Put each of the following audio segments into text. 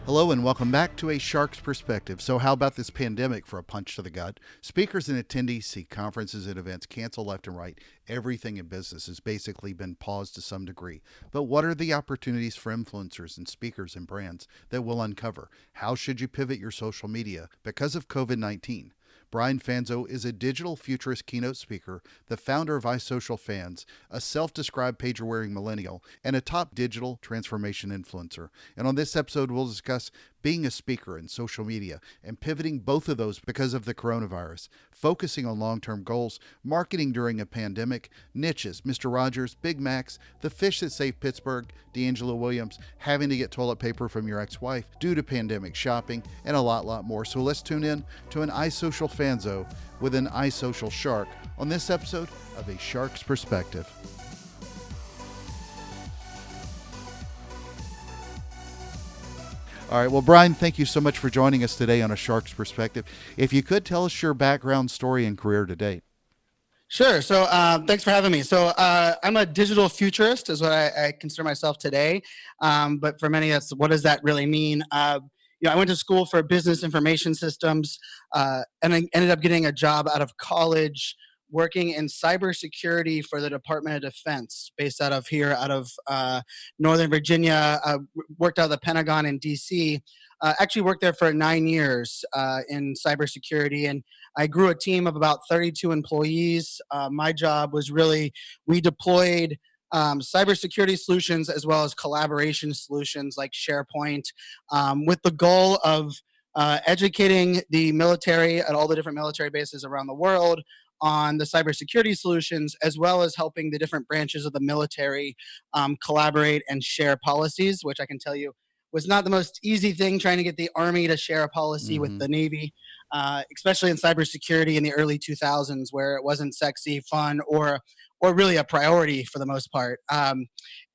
Hello and welcome back to A Shark's Perspective. So how about this pandemic for a punch to the gut? Speakers and attendees see conferences and events canceled left and right. Everything in business has basically been paused to some degree. But what are the opportunities for influencers and speakers and brands that we'll uncover? How should you pivot your social media because of COVID-19? Brian Fanzo is a digital futurist keynote speaker, the founder of iSocialFanz, a self-described pager-wearing millennial, and a top digital transformation influencer. And on this episode, we'll discuss being a speaker in social media and pivoting both of those because of the coronavirus, focusing on long-term goals, marketing during a pandemic, niches, Mr. Rogers, Big Macs, the fish that saved Pittsburgh, D'Angelo Williams, having to get toilet paper from your ex-wife due to pandemic shopping, and a lot more. So let's tune in to an iSocial Fanzo with an iSocial Shark on this episode of A Shark's Perspective. All right. Well, Brian, thank you so much for joining us today on A Shark's Perspective. If you could tell us your background, story, and career to date. Sure. So thanks for having me. So I'm a digital futurist is what I consider myself today. But for many, that's what does that really mean? I went to school for business information systems and I ended up getting a job out of college working in cybersecurity for the Department of Defense based out of Northern Virginia, worked out of the Pentagon in DC. Actually worked there for 9 years in cybersecurity, and I grew a team of about 32 employees. My job was we deployed cybersecurity solutions as well as collaboration solutions like SharePoint with the goal of educating the military at all the different military bases around the world on the cybersecurity solutions, as well as helping the different branches of the military collaborate and share policies, which I can tell you was not the most easy thing trying to get the Army to share a policy with the Navy, especially in cybersecurity in the early 2000s, where it wasn't sexy, fun, or really a priority for the most part.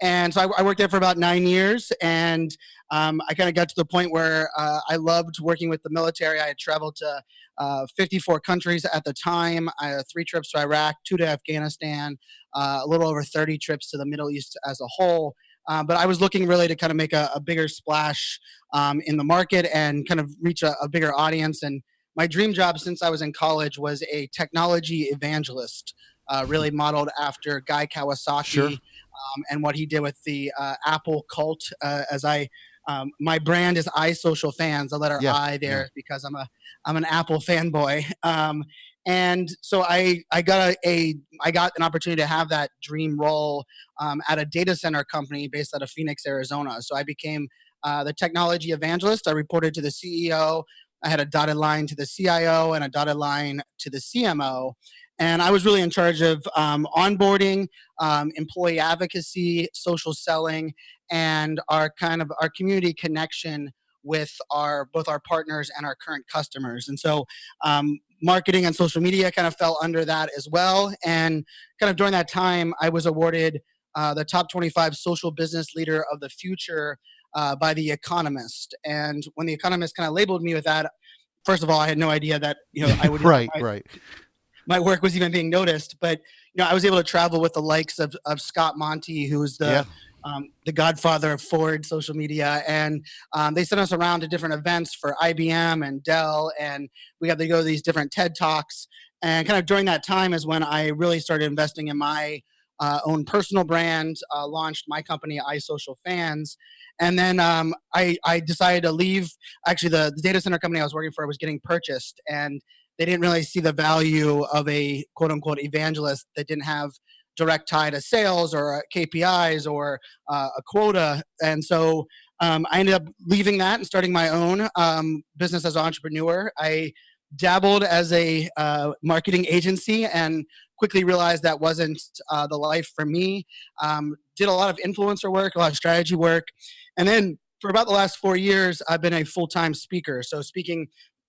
And so I worked there for about 9 years, and I kind of got to the point where I loved working with the military. I had traveled to 54 countries at the time. I had 3 trips to Iraq, 2 to Afghanistan, a little over 30 trips to the Middle East as a whole. But I was looking really to kind of make a bigger splash in the market and kind of reach a bigger audience. And my dream job since I was in college was a technology evangelist, really modeled after Guy Kawasaki. Sure. And what he did with the Apple cult. My brand is iSocialFanz, the letter I there because I'm an Apple fanboy. And so I got an opportunity to have that dream role at a data center company based out of Phoenix, Arizona. So I became the technology evangelist. I reported to the CEO. I had a dotted line to the CIO and a dotted line to the CMO. And I was really in charge of onboarding, employee advocacy, social selling, and our community connection with both our partners and our current customers. And so marketing and social media kind of fell under that as well. And kind of during that time, I was awarded the top 25 social business leader of the future by The Economist. And when The Economist kind of labeled me with that, first of all, I had no idea that I would right. My work was even being noticed. But I was able to travel with the likes of Scott Monty, who's the godfather of Ford social media, and they sent us around to different events for IBM and Dell, and we got to go to these different TED Talks. And kind of during that time is when I really started investing in my own personal brand, launched my company, iSocialFanz. And then I decided to leave. Actually, the data center company I was working for was getting purchased, and they didn't really see the value of a quote unquote evangelist that didn't have direct tie to sales or KPIs or a quota. And so I ended up leaving that and starting my own business as an entrepreneur. I dabbled as a marketing agency and quickly realized that wasn't the life for me. Did a lot of influencer work, a lot of strategy work. And then for about the last 4 years, I've been a full-time speaker. So speaking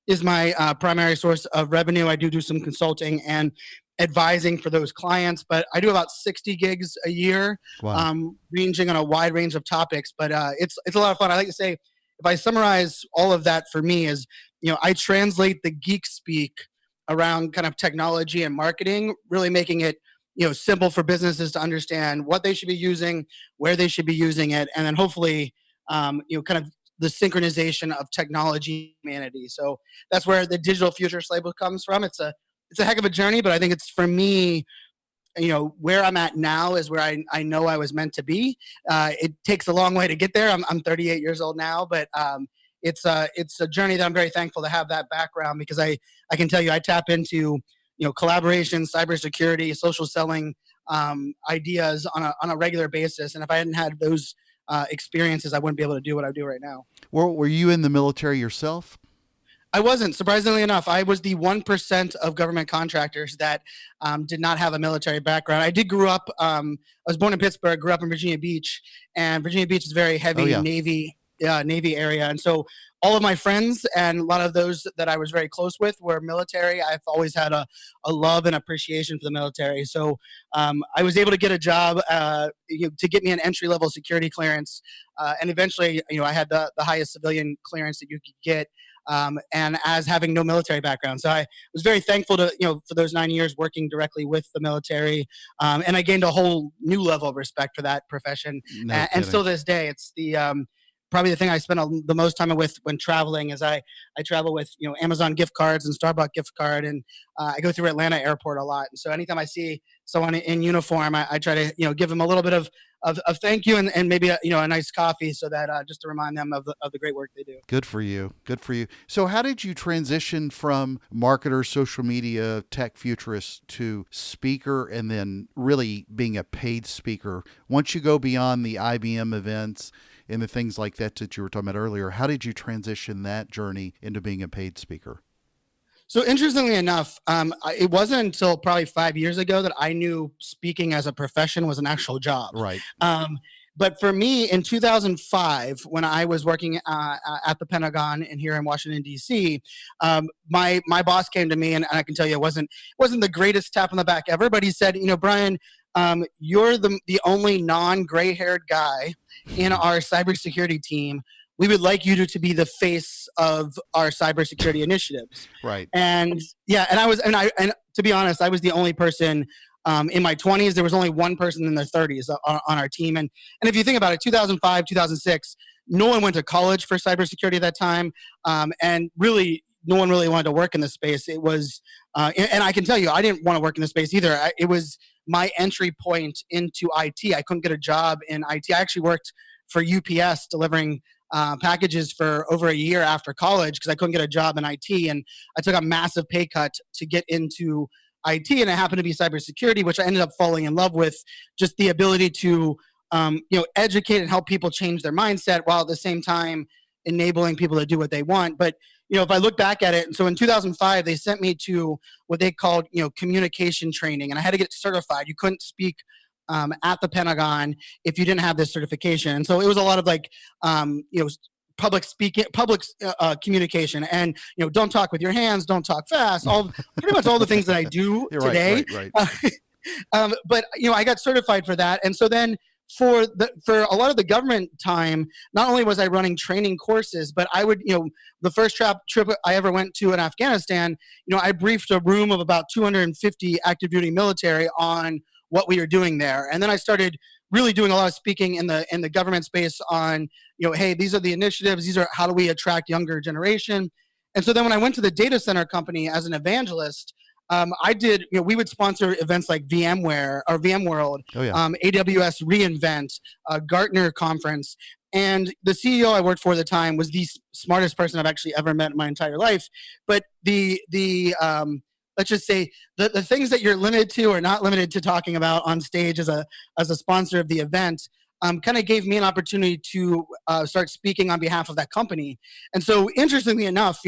is my primary source of revenue. I do some consulting and advising for those clients, but I do about 60 gigs a year, ranging on a wide range of topics. But it's a lot of fun. I like to say, if I summarize all of that for me is, I translate the geek speak around kind of technology and marketing, really making it, simple for businesses to understand what they should be using, where they should be using it, and then hopefully, kind of the synchronization of technology and humanity. So that's where the digital futurist label comes from. It's a heck of a journey, but I think it's, for me, where I'm at now is where I know I was meant to be. It takes a long way to get there. I'm 38 years old now, but it's a journey that I'm very thankful to have that background, because I can tell you I tap into collaboration, cybersecurity, social selling ideas on a regular basis. And if I hadn't had those experiences, I wouldn't be able to do what I do right now. Well, were you in the military yourself? I wasn't. Surprisingly enough, I was the 1% of government contractors that did not have a military background. I did grow up, I was born in Pittsburgh, grew up in Virginia Beach, and Virginia Beach is very heavy Navy area. And so all of my friends and a lot of those that I was very close with were military. I've always had a love and appreciation for the military. So I was able to get a job to get me an entry-level security clearance. And eventually, I had the highest civilian clearance that you could get. And as having no military background. So I was very thankful to, for those 9 years working directly with the military. And I gained a whole new level of respect for that profession. And still to this day, it's probably the thing I spend the most time with when traveling is I travel with, Amazon gift cards and Starbucks gift card. And I go through Atlanta airport a lot. And so anytime I see someone in uniform, I try to, give them a little bit of thank you and maybe a nice coffee, so that just to remind them of the great work they do. Good for you. So how did you transition from marketer, social media, tech futurist to speaker, and then really being a paid speaker? Once you go beyond the IBM events and the things like that you were talking about earlier, how did you transition that journey into being a paid speaker? So interestingly enough, it wasn't until probably 5 years ago that I knew speaking as a profession was an actual job. Right. But for me, in 2005, when I was working at the Pentagon and here in Washington, D.C., my boss came to me, and I can tell you it wasn't the greatest tap on the back ever, but he said, Brian, you're the only non-gray-haired guy in our cybersecurity team. We would like you to be the face of our cybersecurity initiatives. Right. And and to be honest, I was the only person in my 20s. There was only one person in their 30s on our team. And if you think about it, 2005, 2006, no one went to college for cybersecurity at that time. And really, no one really wanted to work in this space. It was, and I can tell you, I didn't want to work in this space either. It was my entry point into IT. I couldn't get a job in IT. I actually worked for UPS delivering packages for over a year after college because I couldn't get a job in IT, and I took a massive pay cut to get into IT, and it happened to be cybersecurity, which I ended up falling in love with. Just the ability to educate and help people change their mindset while at the same time enabling people to do what they want. But if I look back at it, and so in 2005 they sent me to what they called communication training, and I had to get certified. You couldn't speak at the Pentagon if you didn't have this certification. And so it was a lot of public speaking, public communication, and don't talk with your hands, don't talk fast, pretty much all the things that I do today. Right. But I got certified for that, and so then for a lot of the government time, not only was I running training courses, but I would the first trip I ever went to in Afghanistan, I briefed a room of about 250 active duty military on what we were doing there. And then I started really doing a lot of speaking in the government space on, hey, these are the initiatives, these are how do we attract younger generation. And so then when I went to the data center company as an evangelist, I did, we would sponsor events like VMware or VMworld, AWS reInvent, Gartner conference. And the CEO I worked for at the time was the smartest person I've actually ever met in my entire life. But let's just say the things that you're limited to or not limited to talking about on stage as a sponsor of the event kind of gave me an opportunity to start speaking on behalf of that company. And so interestingly enough,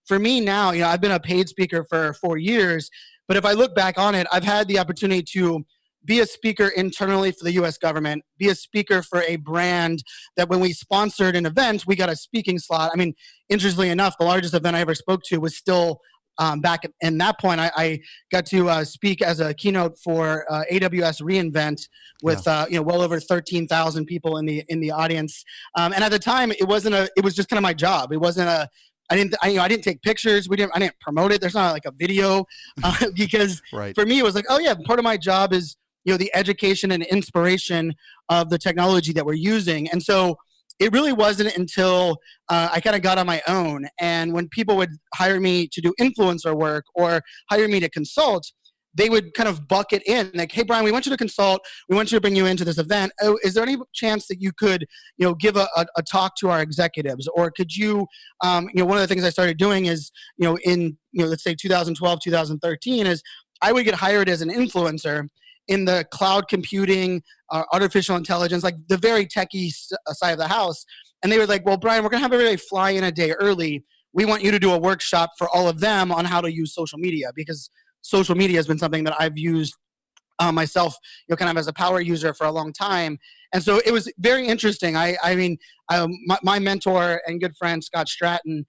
for me now, I've been a paid speaker for 4 years, but if I look back on it, I've had the opportunity to be a speaker internally for the U.S. government, be a speaker for a brand that when we sponsored an event, we got a speaking slot. I mean, interestingly enough, the largest event I ever spoke to was still back in that point. I got to speak as a keynote for AWS reInvent with well over 13,000 people in the audience. And at the time, it was just kind of my job. It wasn't I didn't take pictures. I didn't promote it. There's not like a video because for me, it was like, oh yeah, part of my job is, the education and inspiration of the technology that we're using. And so it really wasn't until I kind of got on my own. And when people would hire me to do influencer work or hire me to consult, they would kind of bucket in like, hey, Brian, we want you to consult. We want you to bring you into this event. Oh, is there any chance that you could, give a talk to our executives? Or could you, one of the things I started doing is, in, let's say 2012, 2013 is I would get hired as an influencer in the cloud computing, artificial intelligence, like the very techie side of the house. And they were like, well, Brian, we're going to have everybody fly in a day early. We want you to do a workshop for all of them on how to use social media, because social media has been something that I've used myself, kind of as a power user for a long time. And so it was very interesting. My mentor and good friend, Scott Stratton,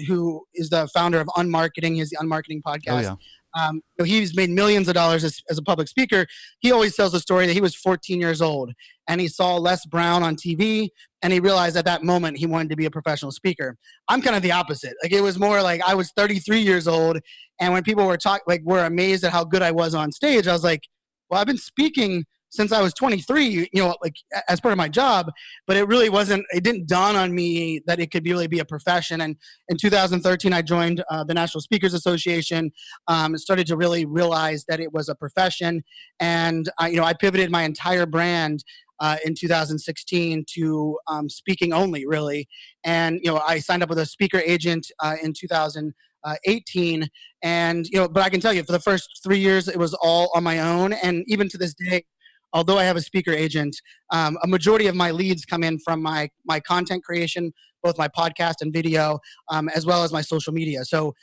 who is the founder of Unmarketing, he has the Unmarketing podcast. Oh, yeah. He's made millions of dollars as a public speaker. He always tells the story that he was 14 years old and he saw Les Brown on TV and he realized at that moment he wanted to be a professional speaker. I'm kind of the opposite. Like, it was more like I was 33 years old, and when people were amazed at how good I was on stage, I was like, well, I've been speaking since I was 23, as part of my job, but it didn't dawn on me that it could really be a profession. And in 2013, I joined the National Speakers Association, started to really realize that it was a profession. And, I pivoted my entire brand in 2016 to speaking only, really. And, I signed up with a speaker agent in 2018. And, but I can tell you, for the first 3 years, it was all on my own. And even to this day, although I have a speaker agent, a majority of my leads come in from my content creation, both my podcast and video, as well as my social media. So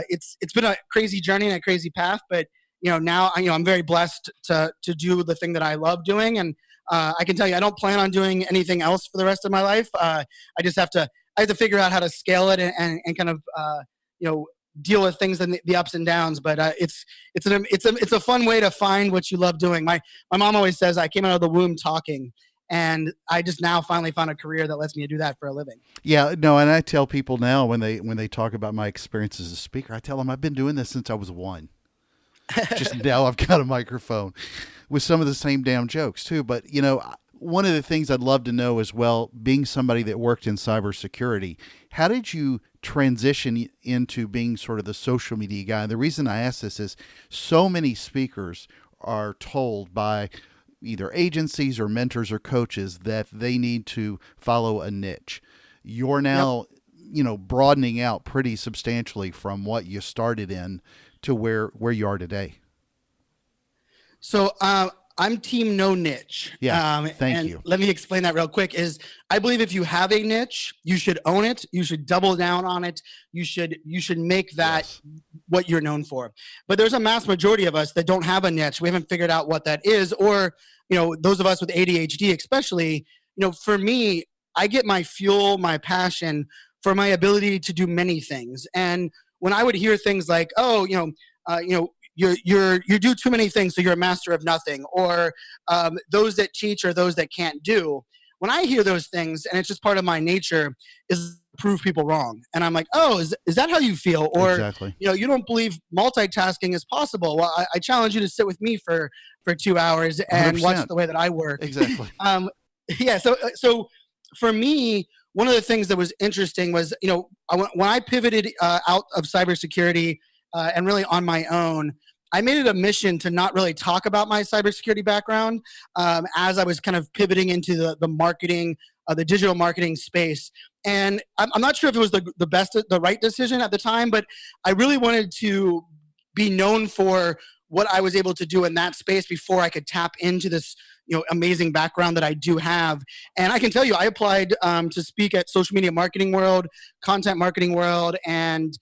it's been a crazy journey and a crazy path, but now I'm very blessed to do the thing that I love doing, and I can tell you I don't plan on doing anything else for the rest of my life. I have to figure out how to scale it and kind of deal with things and the ups and downs, but it's a fun way to find what you love doing. My mom always says I came out of the womb talking, and I just now finally found a career that lets me do that for a living. Yeah, no, and I tell people now when they talk about my experience as a speaker, I tell them I've been doing this since I was 1. Just now I've got a microphone with some of the same damn jokes too. But one of the things I'd love to know as well, being somebody that worked in cybersecurity, how did you transition into being sort of the social media guy? And the reason I ask this is so many speakers are told by either agencies or mentors or coaches that they need to follow a niche. You're now, broadening out pretty substantially from what you started in to where you are today. So, I'm team no niche. Yeah, thank you. Let me explain that real quick. I believe if you have a niche, you should own it. You should double down on it. You should make that what you're known for. But there's a mass majority of us that don't have a niche. We haven't figured out what that is. Or, those of us with ADHD especially, for me, I get my fuel, my passion for my ability to do many things. And when I would hear things like, you do too many things, so you're a master of nothing, or those that teach are those that can't do. When I hear those things, and it's just part of my nature, is prove people wrong. And I'm like, oh, is that how you feel? Or, exactly. You don't believe multitasking is possible. Well, I challenge you to sit with me for 2 hours and 100%. watch the way that I work. Exactly. So for me, one of the things that was interesting was, when I pivoted out of cybersecurity and really on my own, I made it a mission to not really talk about my cybersecurity background as I was kind of pivoting into the marketing, the digital marketing space. And I'm not sure if it was the right decision at the time, but I really wanted to be known for what I was able to do in that space before I could tap into this amazing background that I do have. And I can tell you, I applied to speak at Social Media Marketing World, Content Marketing World, and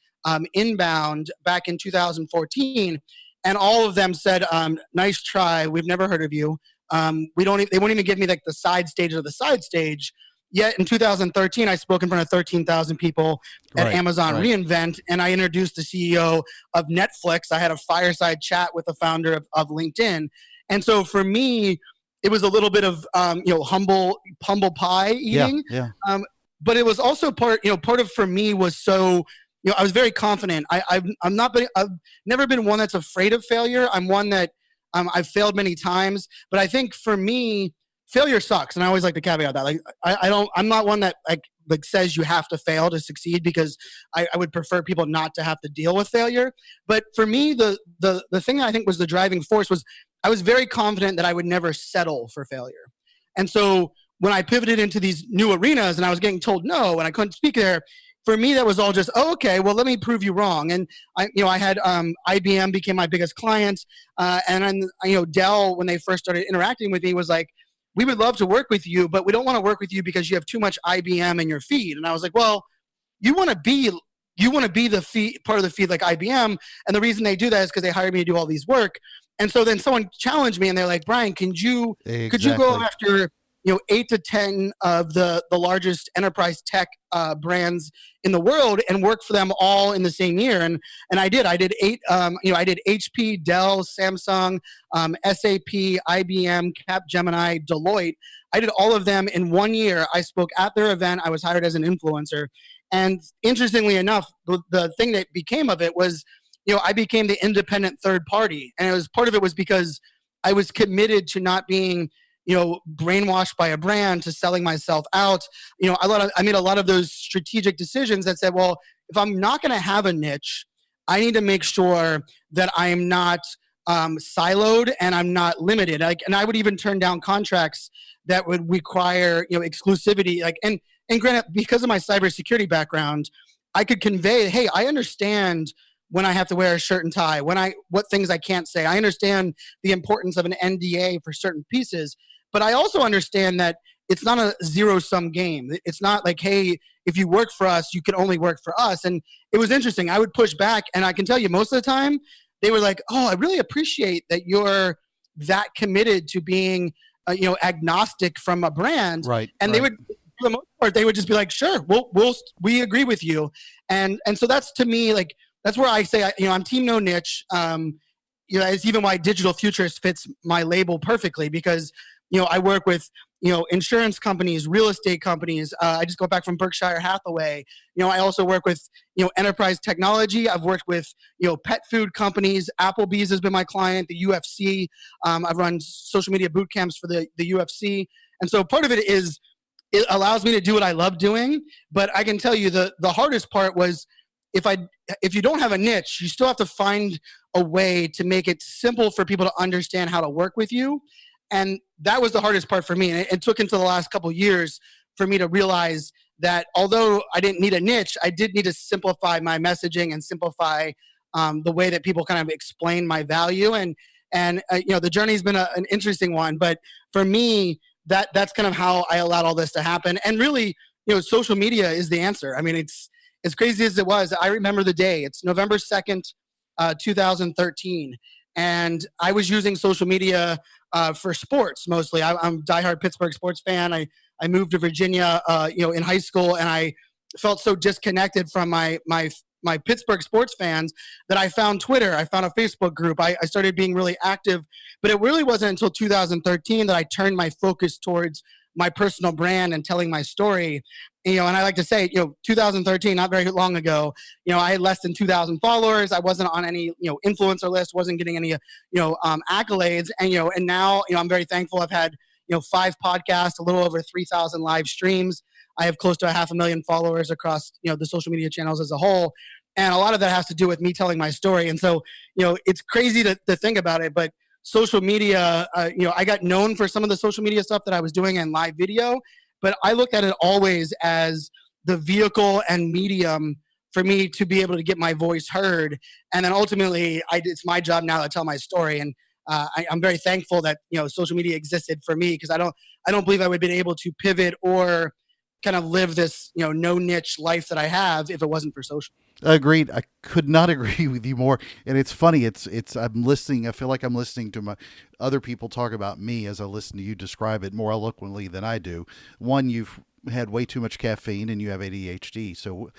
Inbound back in 2014. And all of them said, nice try. We've never heard of you. They won't even give me like the side stage of the side stage. Yet in 2013, I spoke in front of 13,000 people at Amazon reInvent, and I introduced the CEO of Netflix. I had a fireside chat with the founder of LinkedIn. And so for me, it was a little bit of humble pie eating. Yeah. But it was also part of for me was so. I was very confident. I've never been one that's afraid of failure. I'm one that I've failed many times. But I think for me, failure sucks. And I always like to caveat that. Like, I'm not one that like says you have to fail to succeed, because I would prefer people not to have to deal with failure. But for me, the thing that I think was the driving force was I was very confident that I would never settle for failure. And so when I pivoted into these new arenas and I was getting told no and I couldn't speak there, for me, that was all just, oh, okay, well, let me prove you wrong. And I had IBM became my biggest client. And then, Dell, when they first started interacting with me, was like, we would love to work with you, but we don't want to work with you because you have too much IBM in your feed. And I was like, well, you want to be the feed, part of the feed like IBM. And the reason they do that is because they hired me to do all these work. And so then someone challenged me and they're like, Brian, could you go after 8 to 10 of the largest enterprise tech brands in the world and work for them all in the same year? And I did. I did 8. I did HP, Dell, Samsung, SAP, IBM, Capgemini, Deloitte. I did all of them in 1 year. I spoke at their event. I was hired as an influencer. And interestingly enough, the thing that became of it was, I became the independent third party. And part of it was because I was committed to not being brainwashed by a brand, to selling myself out. I made a lot of those strategic decisions that said, well, if I'm not going to have a niche, I need to make sure that I am not siloed and I'm not limited. And I would even turn down contracts that would require, exclusivity. And granted, because of my cybersecurity background, I could convey, hey, I understand when I have to wear a shirt and tie, what things I can't say. I understand the importance of an NDA for certain pieces. But I also understand that it's not a zero-sum game. It's not like, hey, if you work for us, you can only work for us. And it was interesting. I would push back, and I can tell you most of the time, they were like, oh, I really appreciate that you're that committed to being, agnostic from a brand. Right. And they would, for the most part, they would just be like, sure, we agree with you. And so that's, to me, like, that's where I say, I'm team no niche. It's even why digital futurist fits my label perfectly, because I work with, insurance companies, real estate companies. I just got back from Berkshire Hathaway. I also work with, enterprise technology. I've worked with, pet food companies. Applebee's has been my client, the UFC. I've run social media boot camps for the UFC. And so part of it is, it allows me to do what I love doing. But I can tell you the hardest part was, if you don't have a niche, you still have to find a way to make it simple for people to understand how to work with you. And that was the hardest part for me. And it took until the last couple of years for me to realize that although I didn't need a niche, I did need to simplify my messaging and simplify the way that people kind of explain my value. And the journey's been an interesting one. But for me, that's kind of how I allowed all this to happen. And really, social media is the answer. I mean, it's as crazy as it was. I remember the day. It's November 2nd, 2013. And I was using social media for sports mostly. I'm a diehard Pittsburgh sports fan. I moved to Virginia, in high school, and I felt so disconnected from my Pittsburgh sports fans that I found Twitter. I found a Facebook group. I started being really active, but it really wasn't until 2013 that I turned my focus towards my personal brand and telling my story. And I like to say, 2013, not very long ago, I had less than 2,000 followers. I wasn't on any, influencer list, wasn't getting any, accolades. And now, I'm very thankful. I've had, 5 podcasts, a little over 3,000 live streams. I have close to 500,000 followers across, the social media channels as a whole. And a lot of that has to do with me telling my story. And so, it's crazy to think about it, but social media, I got known for some of the social media stuff that I was doing in live video, but I looked at it always as the vehicle and medium for me to be able to get my voice heard. And then ultimately, it's my job now to tell my story. And I'm very thankful that, social media existed for me, because I don't believe I would have been able to pivot or kind of live this, no niche life that I have if it wasn't for social. Agreed. I could not agree with you more. And it's funny. I'm listening. I feel like I'm listening to other people talk about me as I listen to you describe it more eloquently than I do. One, you've had way too much caffeine and you have ADHD. So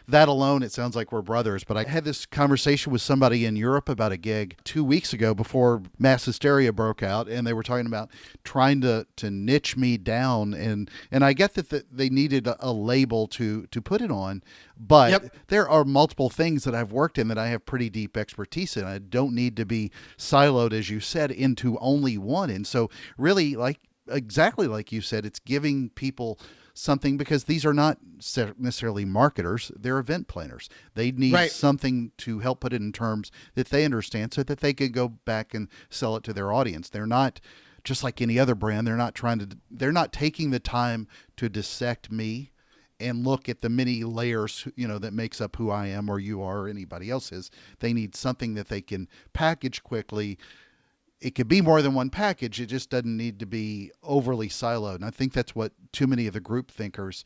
that alone, it sounds like we're brothers. But I had this conversation with somebody in Europe about a gig 2 weeks ago before mass hysteria broke out. And they were talking about trying to niche me down. And I get that they needed a label to put it on. But yep, there are multiple things that I've worked in that I have pretty deep expertise in. I don't need to be siloed, as you said, into only one. And so really, like exactly like you said, it's giving people something, because these are not necessarily marketers, they're event planners. They need Right. something to help put it in terms that they understand so that they can go back and sell it to their audience. They're not just like any other brand. They're not taking the time to dissect me and look at the many layers, that makes up who I am or you are or anybody else is. They need something that they can package quickly. It could be more than one package. It just doesn't need to be overly siloed. And I think that's what too many of the group thinkers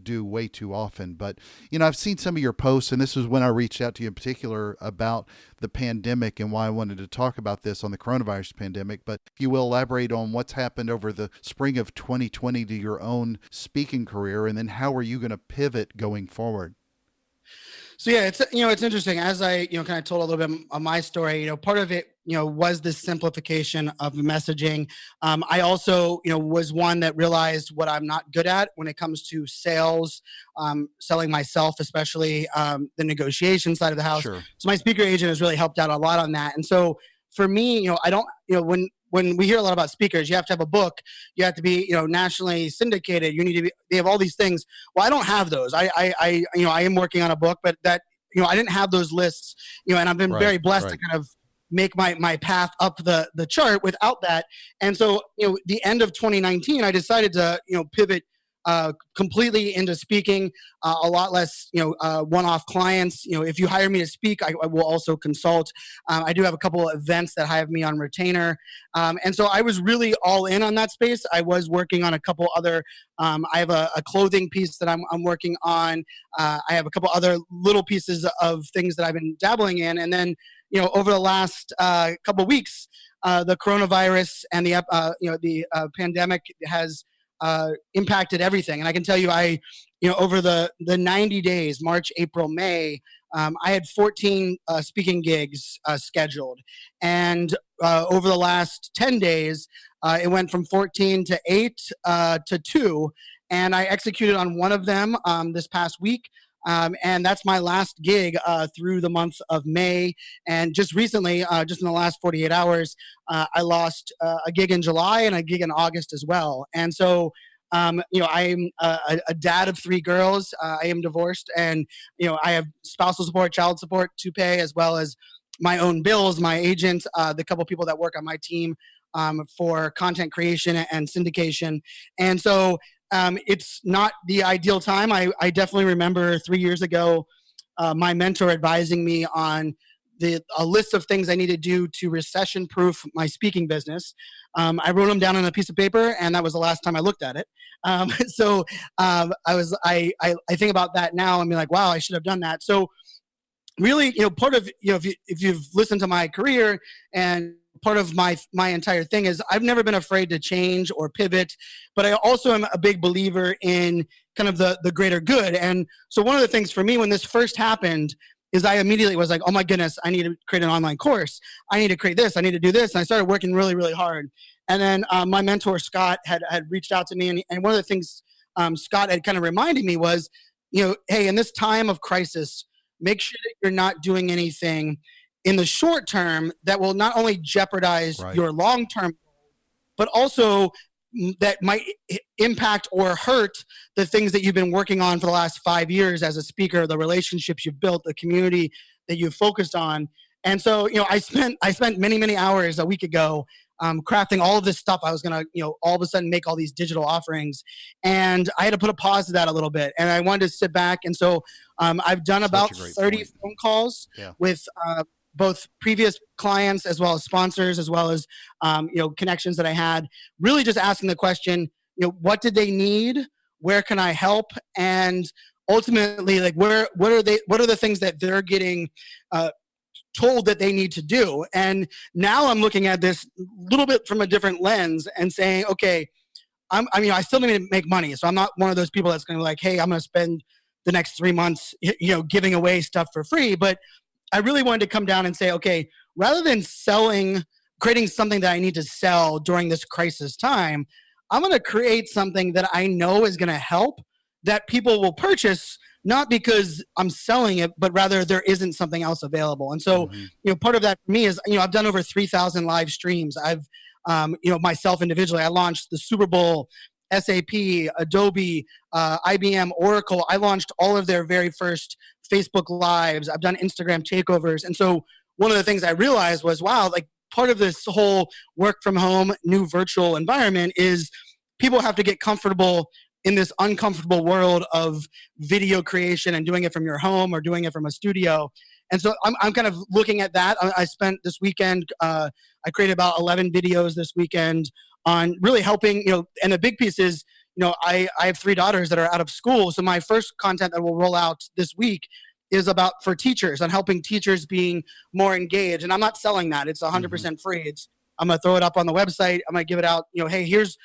do way too often. But, I've seen some of your posts, and this was when I reached out to you in particular about the pandemic and why I wanted to talk about this on the coronavirus pandemic. But if you will elaborate on what's happened over the spring of 2020 to your own speaking career, and then how are you going to pivot going forward? So yeah, it's interesting. As I kind of told a little bit of my story, part of it was this simplification of messaging. I also was one that realized what I'm not good at when it comes to sales, selling myself, especially the negotiation side of the house. Sure. So my speaker agent has really helped out a lot on that. And so for me, I don't when we hear a lot about speakers, you have to have a book, you have to be, nationally syndicated. You need to be, they have all these things. Well, I don't have those. I am working on a book, but that, I didn't have those lists, and I've been very blessed to kind of make my path up the chart without that. And so, the end of 2019, I decided to, pivot completely into speaking, a lot less, one-off clients. If you hire me to speak, I will also consult. I do have a couple of events that have me on retainer. And so I was really all in on that space. I was working on a couple other, I have a clothing piece that I'm working on. I have a couple other little pieces of things that I've been dabbling in. And then, over the last couple of weeks, the coronavirus and the pandemic has impacted everything. And I can tell you, over the 90 days, March, April, May, I had 14 speaking gigs scheduled. And over the last 10 days, it went from 14 to 8 to 2. And I executed on one of them this past week. And that's my last gig through the month of May. And just recently, just in the last 48 hours, I lost a gig in July and a gig in August as well. And so, I'm a dad of 3 girls. I am divorced, and I have spousal support, child support to pay, as well as my own bills, my agent, the couple people that work on my team for content creation and syndication. And so it's not the ideal time. I definitely remember 3 years ago, my mentor advising me on a list of things I need to do to recession-proof my speaking business. I wrote them down on a piece of paper, and that was the last time I looked at it. So I think about that now and be like, wow, I should have done that. So really, part of, if you've listened to my career, and part of my entire thing is I've never been afraid to change or pivot, but I also am a big believer in kind of the greater good. And so one of the things for me when this first happened is I immediately was like, oh my goodness, I need to create an online course. I need to create this. I need to do this. And I started working really, really hard. And then my mentor, Scott, had reached out to me. And one of the things Scott had kind of reminded me was, hey, in this time of crisis, make sure that you're not doing anything in the short term that will not only jeopardize your long-term, but also that might impact or hurt the things that you've been working on for the last 5 years as a speaker, the relationships you've built, the community that you've focused on. And so, I spent many, many hours a week ago crafting all of this stuff. I was going to, all of a sudden make all these digital offerings, and I had to put a pause to that a little bit. And I wanted to sit back. And so I've done about 30 phone calls with both previous clients as well as sponsors, as well as, connections that I had, really just asking the question, what did they need? Where can I help? And ultimately, like, what are the things that they're getting, told that they need to do? And now I'm looking at this a little bit from a different lens and saying, okay, I still need to make money. So I'm not one of those people that's going to be like, hey, I'm going to spend the next 3 months, giving away stuff for free. But I really wanted to come down and say, okay, rather than creating something that I need to sell during this crisis time, I'm going to create something that I know is going to help, that people will purchase, not because I'm selling it, but rather there isn't something else available. And so, part of that for me is, I've done over 3,000 live streams. I've myself individually. I launched the Super Bowl, SAP, Adobe, IBM, Oracle. I launched all of their very first Facebook Lives. I've done Instagram takeovers. And so one of the things I realized was, wow, like part of this whole work from home, new virtual environment is people have to get comfortable in this uncomfortable world of video creation and doing it from your home or doing it from a studio. And so I'm kind of looking at that. I spent this weekend, I created about 11 videos this weekend on really helping, and the big piece is, I have 3 daughters that are out of school. So my first content that will roll out this week is about for teachers on helping teachers being more engaged. And I'm not selling that. It's 100% free. I'm going to throw it up on the website. I'm going to give it out, hey, here's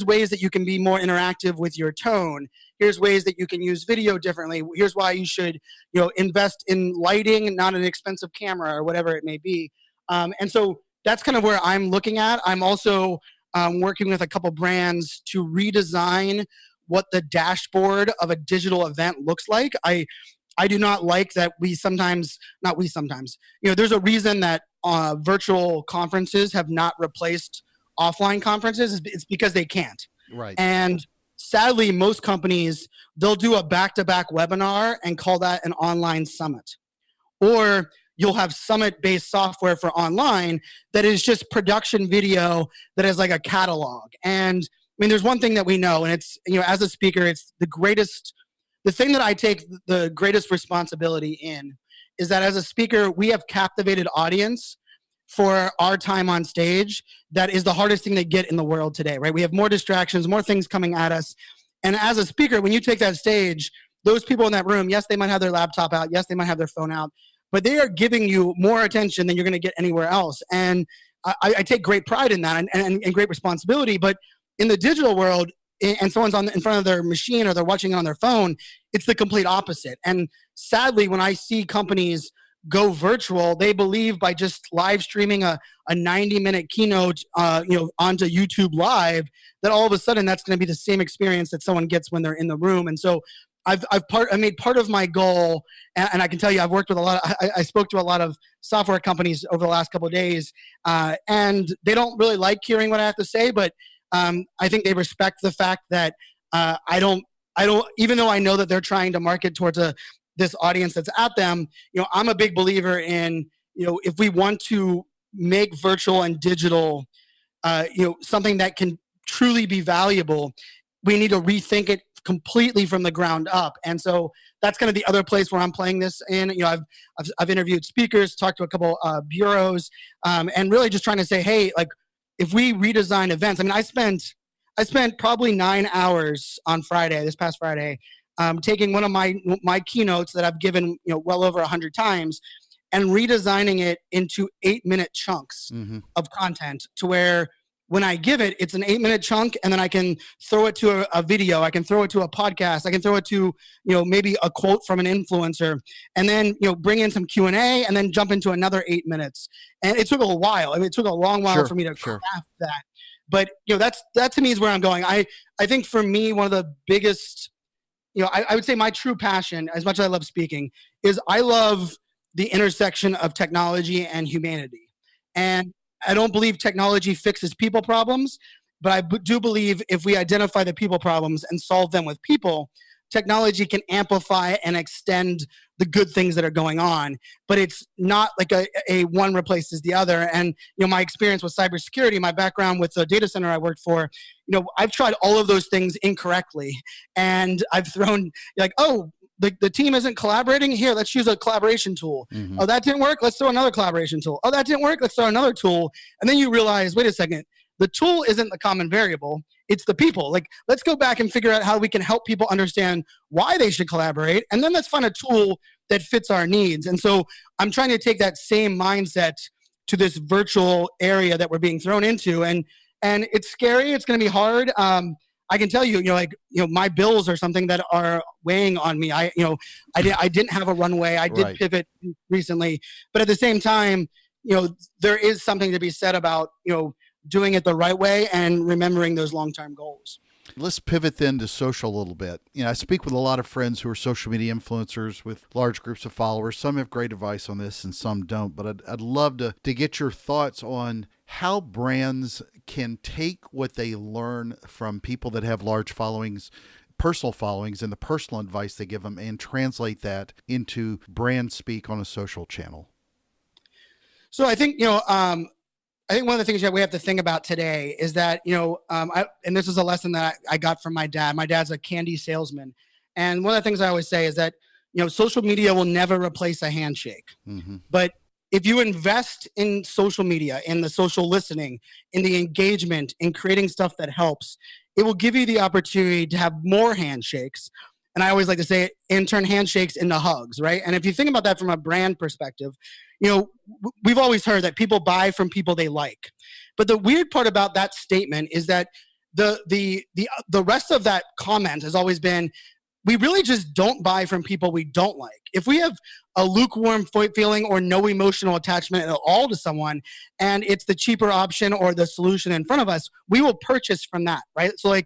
ways that you can be more interactive with your tone. Here's ways that you can use video differently. Here's why you should, invest in lighting, not an expensive camera or whatever it may be. And so that's kind of where I'm looking at. I'm also working with a couple brands to redesign what the dashboard of a digital event looks like. I do not like that there's a reason that virtual conferences have not replaced offline conferences. It's because they can't. Right. And sadly, most companies, they'll do a back-to-back webinar and call that an online summit. Or you'll have summit-based software for online that is just production video that is like a catalog. And I mean, there's one thing that we know, and it's, as a speaker, it's the thing that I take the greatest responsibility in is that as a speaker, we have captivated audience for our time on stage. That is the hardest thing to get in the world today, right? We have more distractions, more things coming at us. And as a speaker, when you take that stage, those people in that room, yes, they might have their laptop out. Yes, they might have their phone out, but they are giving you more attention than you're going to get anywhere else. And I take great pride in that and great responsibility. But in the digital world, and someone's in front of their machine or they're watching it on their phone, it's the complete opposite. And sadly, when I see companies go virtual, they believe by just live streaming a 90-minute keynote onto YouTube Live, that all of a sudden that's going to be the same experience that someone gets when they're in the room. And so I made part of my goal, and I can tell you, I've worked with I spoke to a lot of software companies over the last couple of days, and they don't really like hearing what I have to say, but I think they respect the fact that I don't, even though I know that they're trying to market towards this audience that's at them, I'm a big believer in, if we want to make virtual and digital, something that can truly be valuable, we need to rethink it completely from the ground up. And so that's kind of the other place where I'm playing this in. I've interviewed speakers, talked to a couple bureaus, and really just trying to say, hey, like, if we redesign events, I mean, I spent probably 9 hours on this past Friday, taking one of my keynotes that I've given, well over 100 times, and redesigning it into 8-minute chunks of content, to where when I give it, it's an 8-minute chunk, and then I can throw it to a video, I can throw it to a podcast, I can throw it to, maybe a quote from an influencer, and then, bring in some Q&A, and then jump into another 8 minutes. And it took a while. I mean, it took a long while for me to craft that. But, that to me is where I'm going. I think for me, one of the biggest, I would say my true passion, as much as I love speaking, is I love the intersection of technology and humanity. And I don't believe technology fixes people problems, but I do believe if we identify the people problems and solve them with people, technology can amplify and extend the good things that are going on. But it's not like a one replaces the other. And, my experience with cybersecurity, my background with the data center I worked for, I've tried all of those things incorrectly. And I've thrown the team isn't collaborating. Here, let's use a collaboration tool. Oh, that didn't work. Let's throw another collaboration tool. Oh, that didn't work. Let's throw another tool. And then you realize, wait a second, the tool isn't the common variable. It's the people. Like, let's go back and figure out how we can help people understand why they should collaborate. And then let's find a tool that fits our needs. And so I'm trying to take that same mindset to this virtual area that we're being thrown into. And it's scary. It's going to be hard. I can tell you, my bills are something that are weighing on me. I didn't have a runway. I did pivot recently, but at the same time, there is something to be said about, doing it the right way and remembering those long-term goals. Let's pivot then to social a little bit. I speak with a lot of friends who are social media influencers with large groups of followers. Some have great advice on this and some don't, but I'd love to get your thoughts on how brands can take what they learn from people that have large followings, personal followings, and the personal advice they give them and translate that into brand speak on a social channel. So I think, I think one of the things that we have to think about today is that, and this is a lesson that I got from my dad. My dad's a candy salesman. And one of the things I always say is that, social media will never replace a handshake. Mm-hmm. But if you invest in social media, in the social listening, in the engagement, in creating stuff that helps, it will give you the opportunity to have more handshakes. And I always like to say, and turn handshakes into hugs, right? And if you think about that from a brand perspective, we've always heard that people buy from people they like. But the weird part about that statement is that the rest of that comment has always been, we really just don't buy from people we don't like. If we have a lukewarm feeling or no emotional attachment at all to someone, and it's the cheaper option or the solution in front of us, we will purchase from that, right? So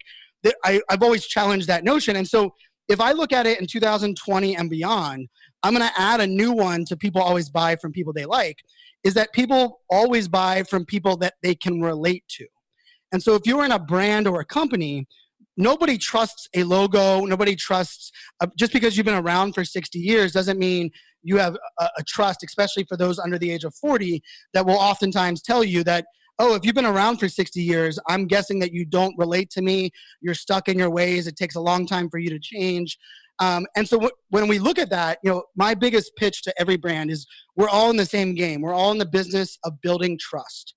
I've always challenged that notion. And so if I look at it in 2020 and beyond, I'm going to add a new one to people always buy from people they like, is that people always buy from people that they can relate to. And so if you're in a brand or a company, nobody trusts a logo. Nobody trusts, just because you've been around for 60 years doesn't mean you have a trust, especially for those under the age of 40, that will oftentimes tell you that, oh, if you've been around for 60 years, I'm guessing that you don't relate to me. You're stuck in your ways. It takes a long time for you to change. And so when we look at that, my biggest pitch to every brand is we're all in the same game. We're all in the business of building trust.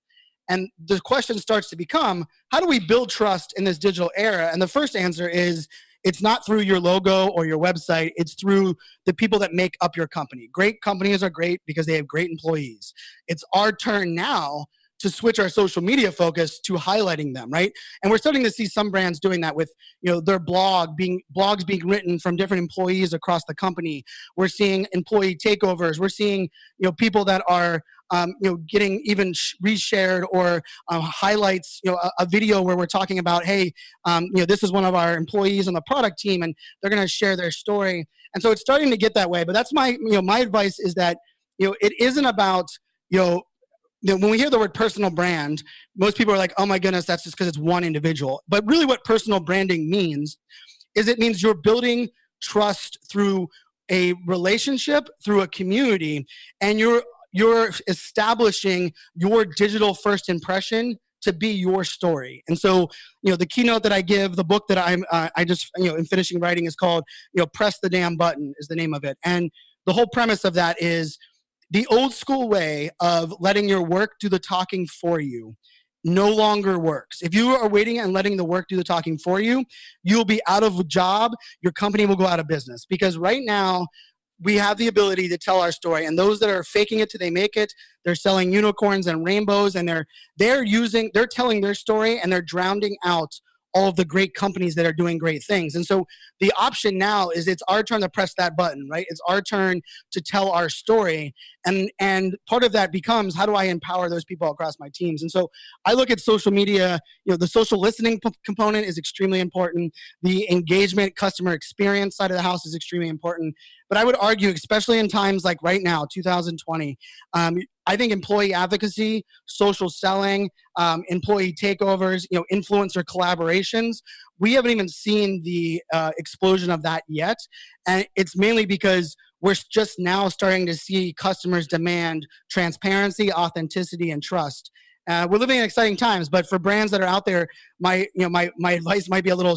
And the question starts to become, how do we build trust in this digital era? And the first answer is, it's not through your logo or your website. It's through the people that make up your company. Great companies are great because they have great employees. It's our turn now to switch our social media focus to highlighting them, right? And we're starting to see some brands doing that with, their blogs being written from different employees across the company. We're seeing employee takeovers. We're seeing, people that are, getting even reshared or highlights, a video where we're talking about, hey, this is one of our employees on the product team, and they're going to share their story. And so it's starting to get that way. But that's my advice is that, it isn't about, when we hear the word personal brand, most people are like, oh my goodness, that's just because it's one individual. But really what personal branding means is it means you're building trust through a relationship, through a community, and you're establishing your digital first impression to be your story. And so, the keynote that I give, the book that I just, am finishing writing is called, Press the Damn Button is the name of it. And the whole premise of that is the old school way of letting your work do the talking for you no longer works. If you are waiting and letting the work do the talking for you, you'll be out of a job. Your company will go out of business, because right now we have the ability to tell our story, and those that are faking it till they make it, they're selling unicorns and rainbows, and they're telling their story, and they're drowning out all of the great companies that are doing great things. And so the option now is it's our turn to press that button, right? It's our turn to tell our story. And part of that becomes, how do I empower those people across my teams? And so I look at social media, the social listening component is extremely important. The engagement, customer experience side of the house is extremely important. But I would argue, especially in times like right now, 2020, I think employee advocacy, social selling, employee takeovers, influencer collaborations, we haven't even seen the explosion of that yet. And it's mainly because we're just now starting to see customers demand transparency, authenticity, and trust. We're living in exciting times, but for brands that are out there, my advice might be a little,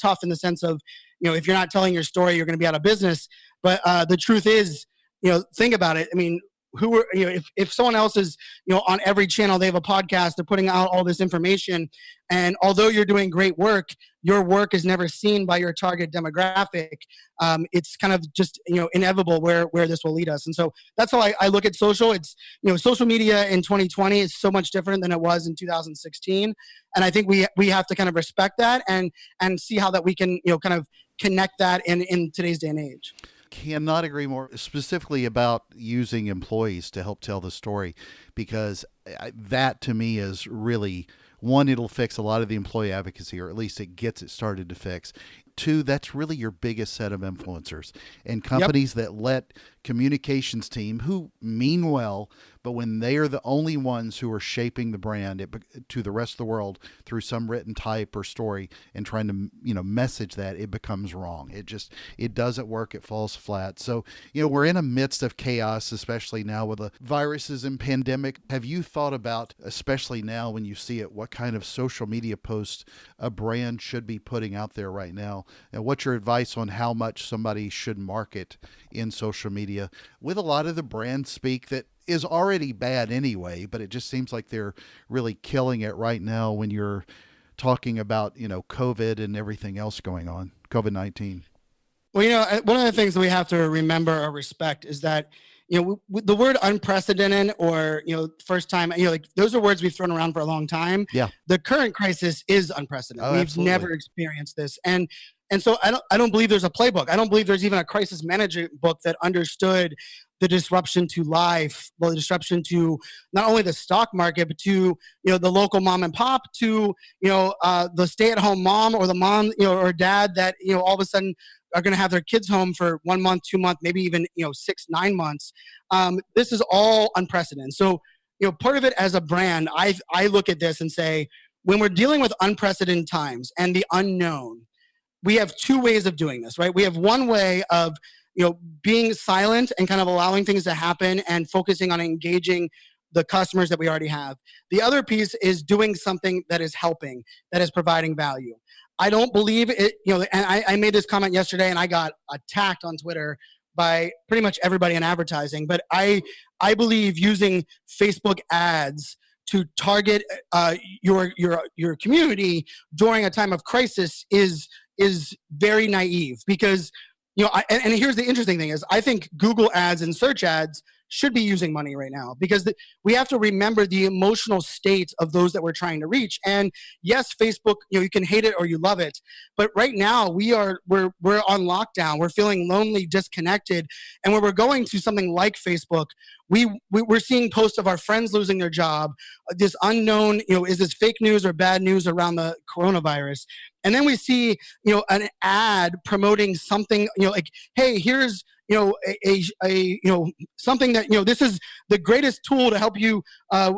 tough in the sense of, if you're not telling your story, you're going to be out of business. But the truth is, think about it. I mean, if someone else is, on every channel, they have a podcast, they're putting out all this information, and although you're doing great work, your work is never seen by your target demographic. It's kind of just, inevitable where this will lead us. And so that's how I look at social. It's, social media in 2020 is so much different than it was in 2016. And I think we have to kind of respect that and see how that we can, kind of connect that in today's day and age. Cannot agree more, specifically about using employees to help tell the story, because that to me is really, one, it'll fix a lot of the employee advocacy, or at least it gets it started to fix. Two, that's really your biggest set of influencers, and companies that let communications team, who mean well, but when they are the only ones who are shaping the brand to the rest of the world through some written type or story and trying to message that, it becomes wrong. It doesn't work. It falls flat. So we're in a midst of chaos, especially now with the viruses and pandemic. Have you thought about, especially now when you see it, what kind of social media posts a brand should be putting out there right now? And what's your advice on how much somebody should market in social media with a lot of the brand speak that is already bad anyway, but it just seems like they're really killing it right now when you're talking about, COVID and everything else going on, COVID-19? Well, one of the things that we have to remember or respect is that, the word unprecedented or, first time, like those are words we've thrown around for a long time. Yeah. The current crisis is unprecedented. Oh, We've absolutely. never experienced this. And so I don't believe there's a playbook. I don't believe there's even a crisis management book that understood the disruption to life, the disruption to not only the stock market, but to, the local mom and pop, to, the stay-at-home mom or the mom, or dad that, all of a sudden are going to have their kids home for 1 month, 2 months, maybe even, 6, 9 months. This is all unprecedented. So, part of it as a brand, I look at this and say, when we're dealing with unprecedented times and the unknown, we have two ways of doing this, right? We have one way of, being silent and kind of allowing things to happen and focusing on engaging the customers that we already have. The other piece is doing something that is helping, that is providing value. I don't believe it, and I made this comment yesterday and I got attacked on Twitter by pretty much everybody in advertising, but I believe using Facebook ads to target your community during a time of crisis is very naive, because and here's the interesting thing is I think Google ads and search ads should be using money right now, because we have to remember the emotional state of those that we're trying to reach. And yes, Facebook, you can hate it or you love it, but right now we're on lockdown. We're feeling lonely, disconnected, and when we're going to something like Facebook, we're seeing posts of our friends losing their job, this unknown, is this fake news or bad news around the coronavirus? And then we see, an ad promoting something, like, hey, here's, something that, this is the greatest tool to help you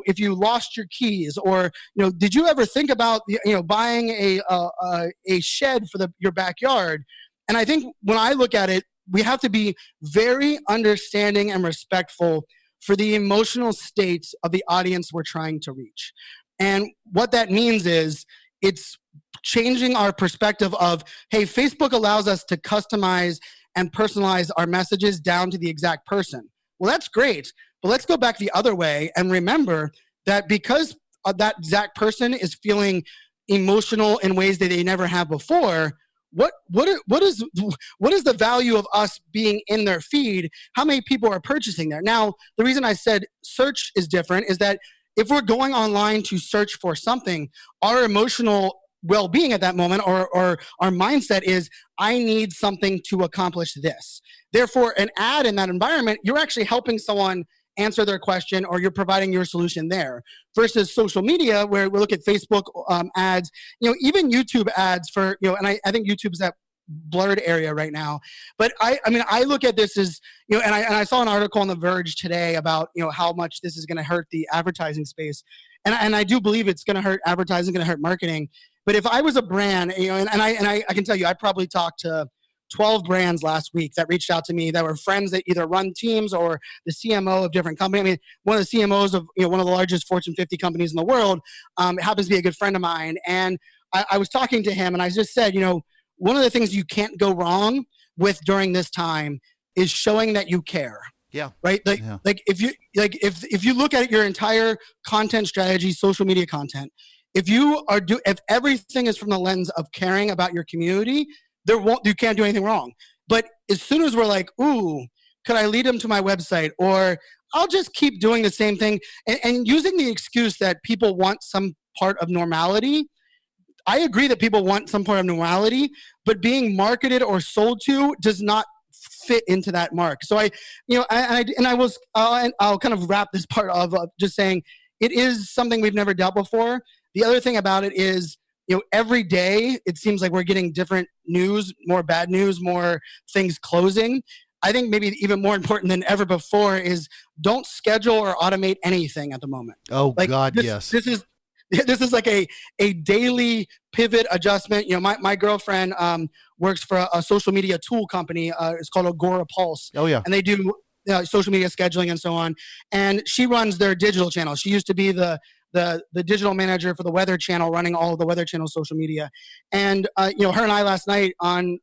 if you lost your keys, or, did you ever think about, buying a shed for your backyard? And I think when I look at it, we have to be very understanding and respectful for the emotional states of the audience we're trying to reach. And what that means is it's changing our perspective of, hey, Facebook allows us to customize and personalize our messages down to the exact person. Well, that's great, but let's go back the other way and remember that because that exact person is feeling emotional in ways that they never have before, what is the value of us being in their feed? How many people are purchasing there? Now, the reason I said search is different is that if we're going online to search for something, our emotional well-being at that moment or our mindset is, I need something to accomplish this. Therefore, an ad in that environment, you're actually helping someone answer their question, or you're providing your solution there, versus social media where we look at Facebook ads, even YouTube ads for, and I think YouTube's that blurred area right now. But I look at this as, and I saw an article on The Verge today about, how much this is going to hurt the advertising space. And I do believe it's going to hurt advertising, going to hurt marketing. But if I was a brand, and I can tell you, I probably talked to 12 brands last week that reached out to me that were friends that either run teams or the CMO of different companies. I mean, one of the CMOs of one of the largest Fortune 50 companies in the world happens to be a good friend of mine. And I was talking to him and I just said, one of the things you can't go wrong with during this time is showing that you care. Yeah. Right. Like if you look at your entire content strategy, social media content, if everything is from the lens of caring about your community, you can't do anything wrong. But as soon as we're like, ooh, could I lead them to my website, or I'll just keep doing the same thing and using the excuse that people want some part of normality. I agree that people want some part of normality, but being marketed or sold to does not fit into that mark. So I'll kind of wrap this part of just saying it is something we've never dealt before. The other thing about it is, every day it seems like we're getting different news, more bad news, more things closing. I think maybe even more important than ever before is don't schedule or automate anything at the moment. Oh Like God, this, yes. this is like a daily pivot adjustment. My girlfriend works for a social media tool company. It's called Agora Pulse. Oh yeah. And they do social media scheduling and so on. And she runs their digital channel. She used to be the digital manager for the Weather Channel, running all of the Weather Channel social media. And her and I last night on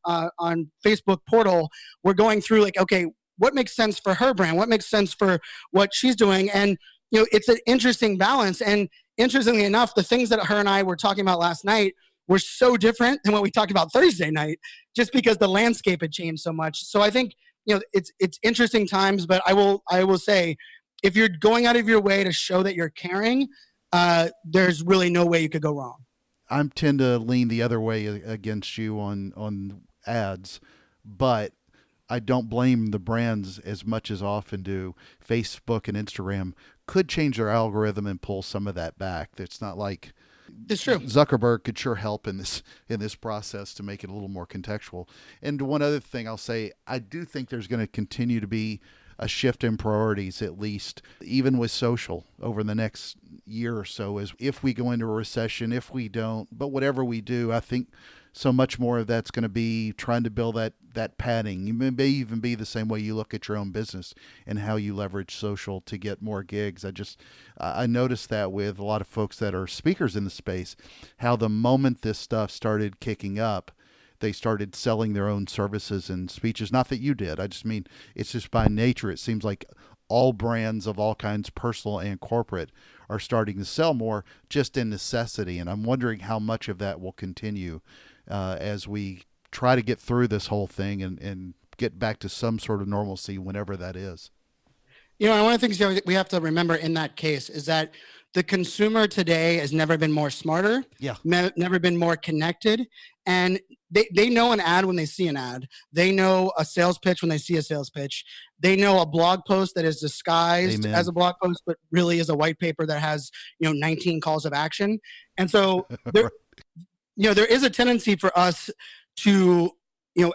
Facebook Portal, we're going through like, okay, what makes sense for her brand? What makes sense for what she's doing? And it's an interesting balance. And interestingly enough, the things that her and I were talking about last night were so different than what we talked about Thursday night, just because the landscape had changed so much. So I think it's interesting times, but I will say, if you're going out of your way to show that you're caring, there's really no way you could go wrong. I tend to lean the other way against you on ads, but I don't blame the brands as much as often do. Facebook and Instagram could change their algorithm and pull some of that back. It's not like it's true. Zuckerberg could sure help in this process to make it a little more contextual. And one other thing I'll say, I do think there's going to continue to be a shift in priorities, at least even with social over the next year or so, is if we go into a recession, if we don't, but whatever we do, I think so much more of that's going to be trying to build that padding. You may even be the same way you look at your own business and how you leverage social to get more gigs. I noticed that with a lot of folks that are speakers in the space, how the moment this stuff started kicking up, they started selling their own services and speeches. Not that you did. I just mean it's just by nature. It seems like all brands of all kinds, personal and corporate, are starting to sell more just in necessity. And I'm wondering how much of that will continue as we try to get through this whole thing and get back to some sort of normalcy whenever that is. And one of the things we have to remember in that case is that the consumer today has never been more smarter, never been more connected, and they know an ad when they see an ad. They know a sales pitch when they see a sales pitch. They know a blog post that is disguised as a blog post, but really is a white paper that has 19 calls of action. And so there is a tendency for us to,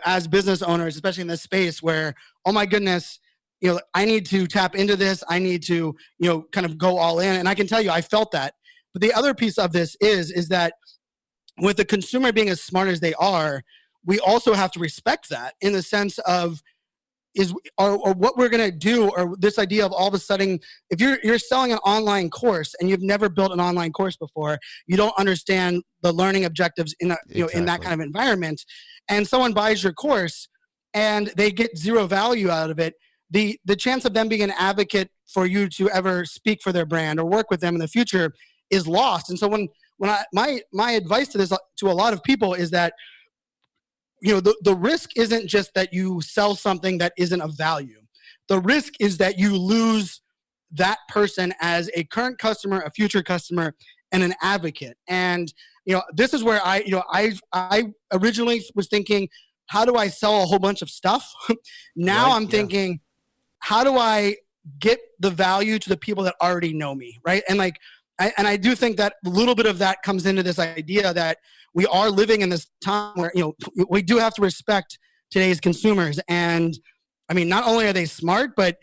as business owners, especially in this space, where, oh my goodness, I need to tap into this. I need to, kind of go all in. And I can tell you, I felt that. But the other piece of this is that with the consumer being as smart as they are, we also have to respect that in the sense of or what we're going to do, or this idea of all of a sudden, if you're selling an online course and you've never built an online course before, you don't understand the learning objectives in in that kind of environment, and someone buys your course and they get zero value out of it, the chance of them being an advocate for you to ever speak for their brand or work with them in the future is lost. And so my advice to a lot of people is that the risk isn't just that you sell something that isn't of value. The risk is that you lose that person as a current customer, a future customer, and an advocate. And this is where I originally was thinking, how do I sell a whole bunch of stuff? Now I'm thinking, how do I get the value to the people that already know me, right? And I do think that a little bit of that comes into this idea that we are living in this time where, we do have to respect today's consumers. And I mean, not only are they smart, but,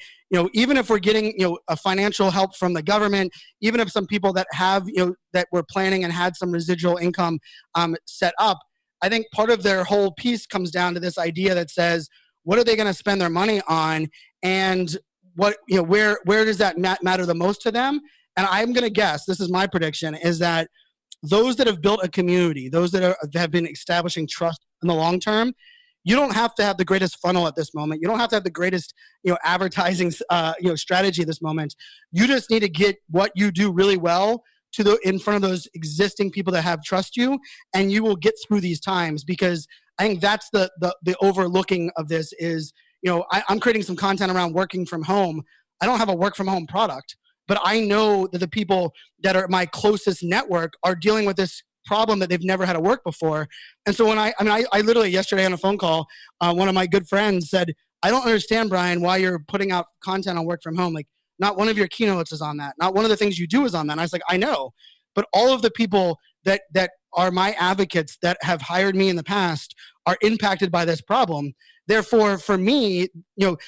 even if we're getting, a financial help from the government, even if some people that have, that were planning and had some residual income set up, I think part of their whole piece comes down to this idea that says, what are they going to spend their money on? And what, where does that matter the most to them? And I'm going to guess, this is my prediction, is that those that have built a community, those that have been establishing trust in the long term, you don't have to have the greatest funnel at this moment. You don't have to have the greatest, advertising, strategy at this moment. You just need to get what you do really well in front of those existing people that have trust you, and you will get through these times. Because I think that's the overlooking of this is, I'm creating some content around working from home. I don't have a work from home product, but I know that the people that are my closest network are dealing with this problem that they've never had to work before. And so when I literally yesterday on a phone call, one of my good friends said, I don't understand, Brian, why you're putting out content on work from home. Like, not one of your keynotes is on that. Not one of the things you do is on that. And I was like, I know, but all of the people that are my advocates that have hired me in the past are impacted by this problem. Therefore, for me,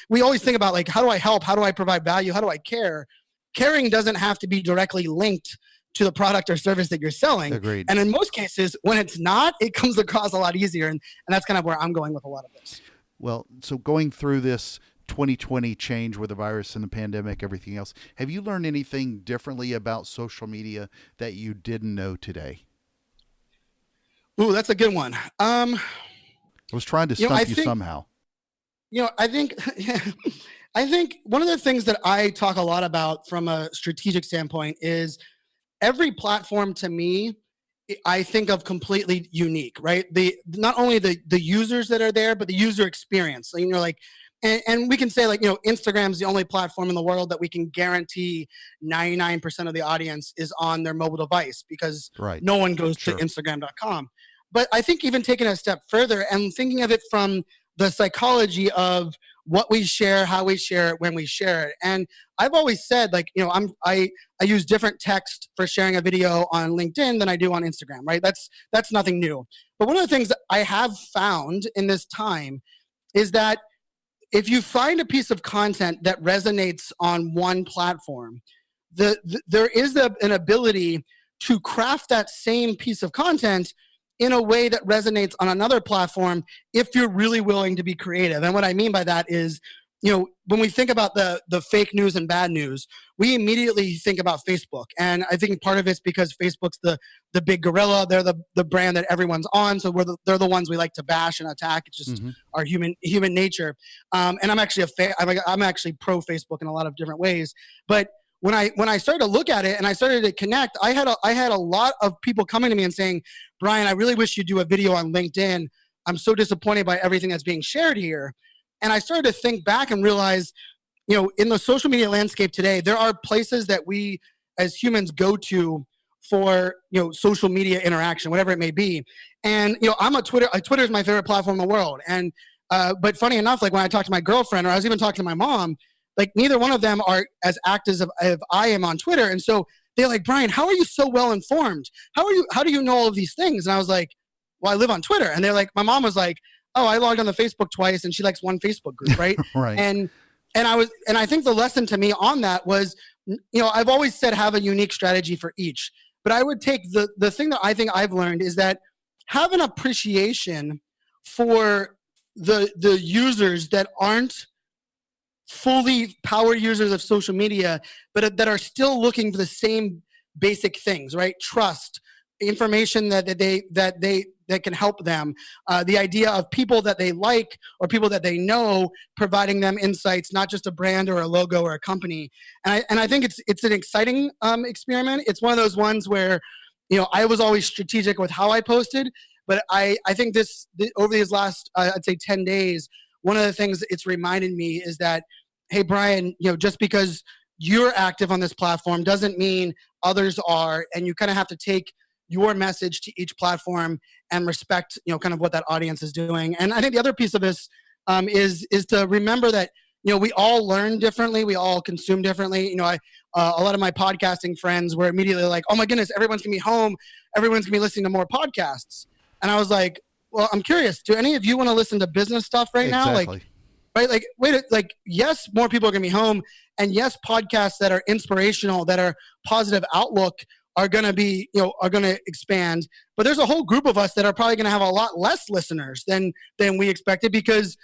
we always think about like, how do I help? How do I provide value? How do I care? Caring doesn't have to be directly linked to the product or service that you're selling. Agreed. And in most cases, when it's not, it comes across a lot easier. And that's kind of where I'm going with a lot of this. Well, so going through this 2020 change with the virus and the pandemic, everything else, have you learned anything differently about social media that you didn't know today? Ooh, that's a good one. I was trying to stump you somehow. I think I think one of the things that I talk a lot about from a strategic standpoint is every platform to me, I think of completely unique, right? Not only the users that are there, but the user experience. So, and we can say like, Instagram's the only platform in the world that we can guarantee 99% of the audience is on their mobile device because no one goes to Instagram.com. But I think even taking a step further and thinking of it from the psychology of what we share, how we share it, when we share it. And I've always said, like, I use different text for sharing a video on LinkedIn than I do on Instagram, right? That's nothing new. But one of the things that I have found in this time is that if you find a piece of content that resonates on one platform, there is an ability to craft that same piece of content in a way that resonates on another platform if you're really willing to be creative. And what I mean by that is, when we think about the fake news and bad news, we immediately think about Facebook. And I think part of it's because Facebook's the big gorilla. They're the brand that everyone's on. So they're the ones we like to bash and attack. It's just our human nature. And I'm actually I'm actually pro Facebook in a lot of different ways. But when I started to look at it and I started to connect, I had a lot of people coming to me and saying, Brian, I really wish you'd do a video on LinkedIn. I'm so disappointed by everything that's being shared here. And I started to think back and realize, in the social media landscape today, there are places that we as humans go to for, social media interaction, whatever it may be. And, Twitter is my favorite platform in the world. And, but funny enough, like when I talked to my girlfriend or I was even talking to my mom, like neither one of them are as active as I am on Twitter. And so they're like, Brian, how are you so well informed? How do you know all of these things? And I was like, well, I live on Twitter. And they're like, my mom was like, oh, I logged on to Facebook twice and she likes one Facebook group. Right. Right. And I think the lesson to me on that was, I've always said have a unique strategy for each, but I would take the thing that I think I've learned is that have an appreciation for the users that aren't fully power users of social media, but that are still looking for the same basic things, right? Trust, information that can help them, the idea of people that they like or people that they know, providing them insights, not just a brand or a logo or a company. And I think it's an exciting experiment. It's one of those ones where, I was always strategic with how I posted, but I think over these last, I'd say 10 days, one of the things it's reminded me is that, hey, Brian, just because you're active on this platform doesn't mean others are, and you kind of have to take your message to each platform and respect, kind of what that audience is doing. And I think the other piece of this is to remember that, we all learn differently, we all consume differently. A lot of my podcasting friends were immediately like, oh my goodness, everyone's gonna be home, everyone's gonna be listening to more podcasts. And I was like, well, I'm curious, do any of you want to listen to business stuff right now? Exactly. Right? Like, wait, like, yes, more people are going to be home. And yes, podcasts that are inspirational, that are positive outlook are going to be, are going to expand. But there's a whole group of us that are probably going to have a lot less listeners than we expected because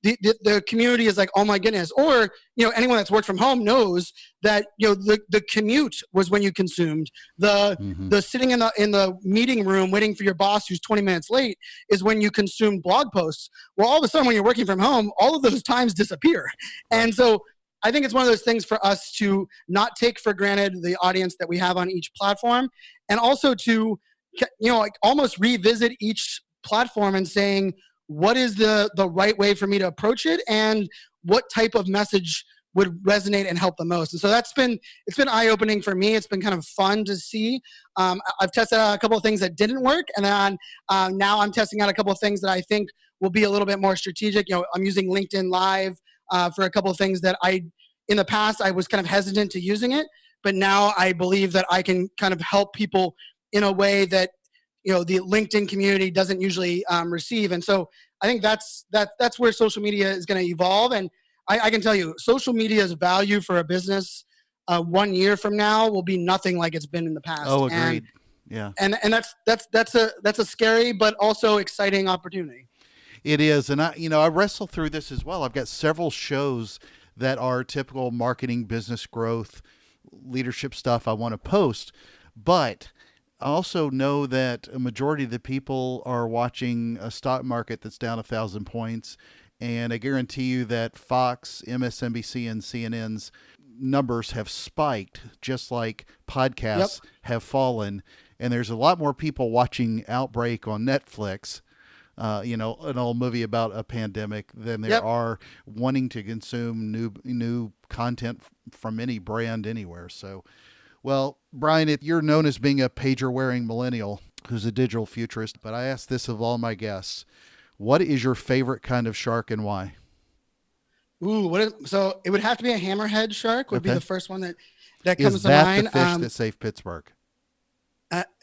the community is like, oh my goodness. Or, anyone that's worked from home knows that, the commute was when you consumed. The sitting in the meeting room waiting for your boss who's 20 minutes late is when you consumed blog posts. Well, all of a sudden when you're working from home, all of those times disappear. And so I think it's one of those things for us to not take for granted the audience that we have on each platform, and also to, like almost revisit each platform and saying, what is the right way for me to approach it, and what type of message would resonate and help the most. And so it's been eye-opening for me. It's been kind of fun to see. I've tested out a couple of things that didn't work, and then now I'm testing out a couple of things that I think will be a little bit more strategic. I'm using LinkedIn Live for a couple of things that in the past I was kind of hesitant to using it, but now I believe that I can kind of help people in a way that the LinkedIn community doesn't usually receive. And so I think that's where social media is going to evolve. And I can tell you, social media's value for a business 1 year from now will be nothing like it's been in the past. Oh, agreed. Yeah. And that's a scary but also exciting opportunity. It is. And I wrestle through this as well. I've got several shows that are typical marketing, business growth, leadership stuff I want to post, but I also know that a majority of the people are watching a stock market that's down 1,000 points. And I guarantee you that Fox, MSNBC, and CNN's numbers have spiked, just like podcasts have fallen. And there's a lot more people watching Outbreak on Netflix, an old movie about a pandemic, than there are wanting to consume new content from any brand anywhere. So, well, Brian, you're known as being a pager-wearing millennial who's a digital futurist, but I ask this of all my guests. What is your favorite kind of shark and why? Ooh, so it would have to be a hammerhead shark would be the first one that comes to Is mind. that the fish that saved Pittsburgh?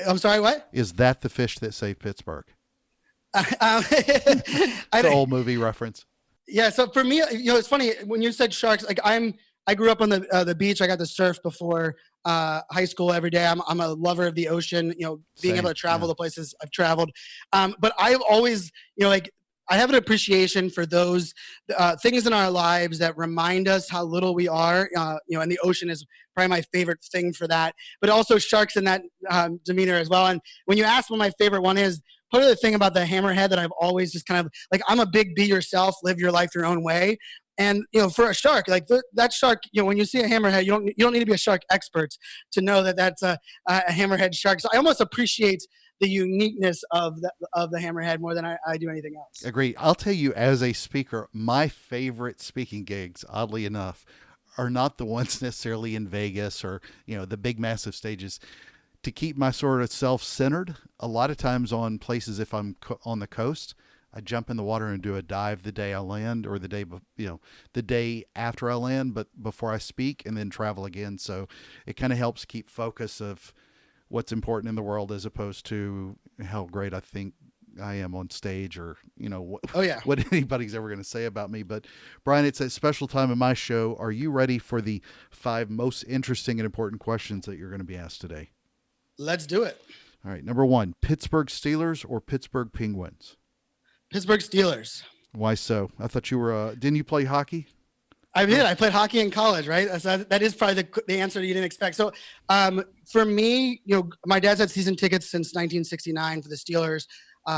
I'm sorry, what? Is that the fish that saved Pittsburgh? It's an old movie reference. Yeah, so for me, it's funny when you said sharks. Like I grew up on the beach. I got to surf before high school every day. I'm a lover of the ocean. Being able to travel the places I've traveled. But I've always, I have an appreciation for those things in our lives that remind us how little we are. And the ocean is probably my favorite thing for that. But also sharks in that demeanor as well. And when you ask what my favorite one is, part of the thing about the hammerhead that I've always just kind of I'm a big be yourself, live your life your own way. And for a shark, that shark, when you see a hammerhead, you don't need to be a shark expert to know that that's a hammerhead shark. So I almost appreciate the uniqueness of the hammerhead more than I do anything else. Agree. I'll tell you, as a speaker, my favorite speaking gigs, oddly enough, are not the ones necessarily in Vegas or the big massive stages. To keep my sort of self-centered, a lot of times on places, if I'm on the coast, I jump in the water and do a dive the day I land, or the day after I land, but before I speak, and then travel again. So it kind of helps keep focus of what's important in the world, as opposed to how great I think I am on stage, or what anybody's ever going to say about me. But Brian, it's a special time in my show. Are you ready for the 5 most interesting and important questions that you're going to be asked today? Let's do it. All right. Number 1, Pittsburgh Steelers or Pittsburgh Penguins? Pittsburgh Steelers. Why so? I thought you were, didn't you play hockey? I did. I played hockey in college, right? So that is probably the answer you didn't expect. So for me, my dad's had season tickets since 1969 for the Steelers.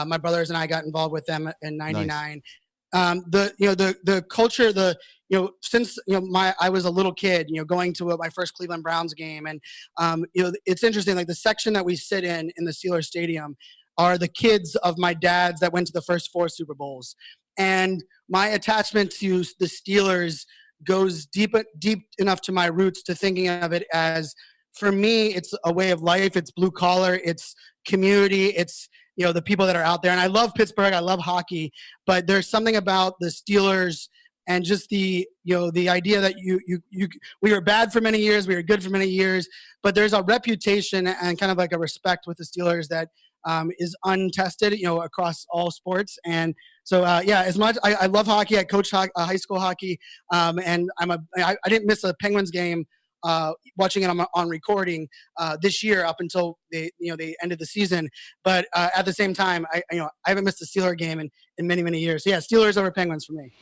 My brothers and I got involved with them in 99. Nice. The culture, since I was a little kid, going to my first Cleveland Browns game, and it's interesting. Like the section that we sit in the Steelers Stadium are the kids of my dad's that went to the first 4 Super Bowls, and my attachment to the Steelers goes deep enough to my roots to thinking of it as, for me, it's a way of life. It's blue collar. It's community. It's the people that are out there. And I love Pittsburgh. I love hockey, but there's something about the Steelers and just the idea that we were bad for many years, we were good for many years, but there's a reputation and kind of like a respect with the Steelers that is untested, across all sports. And so, as much I love hockey. I coach high school hockey, and I didn't miss a Penguins game watching it on recording this year up until the end of the season. But at the same time, I haven't missed a Steeler game in many years. So yeah, Steelers over Penguins for me.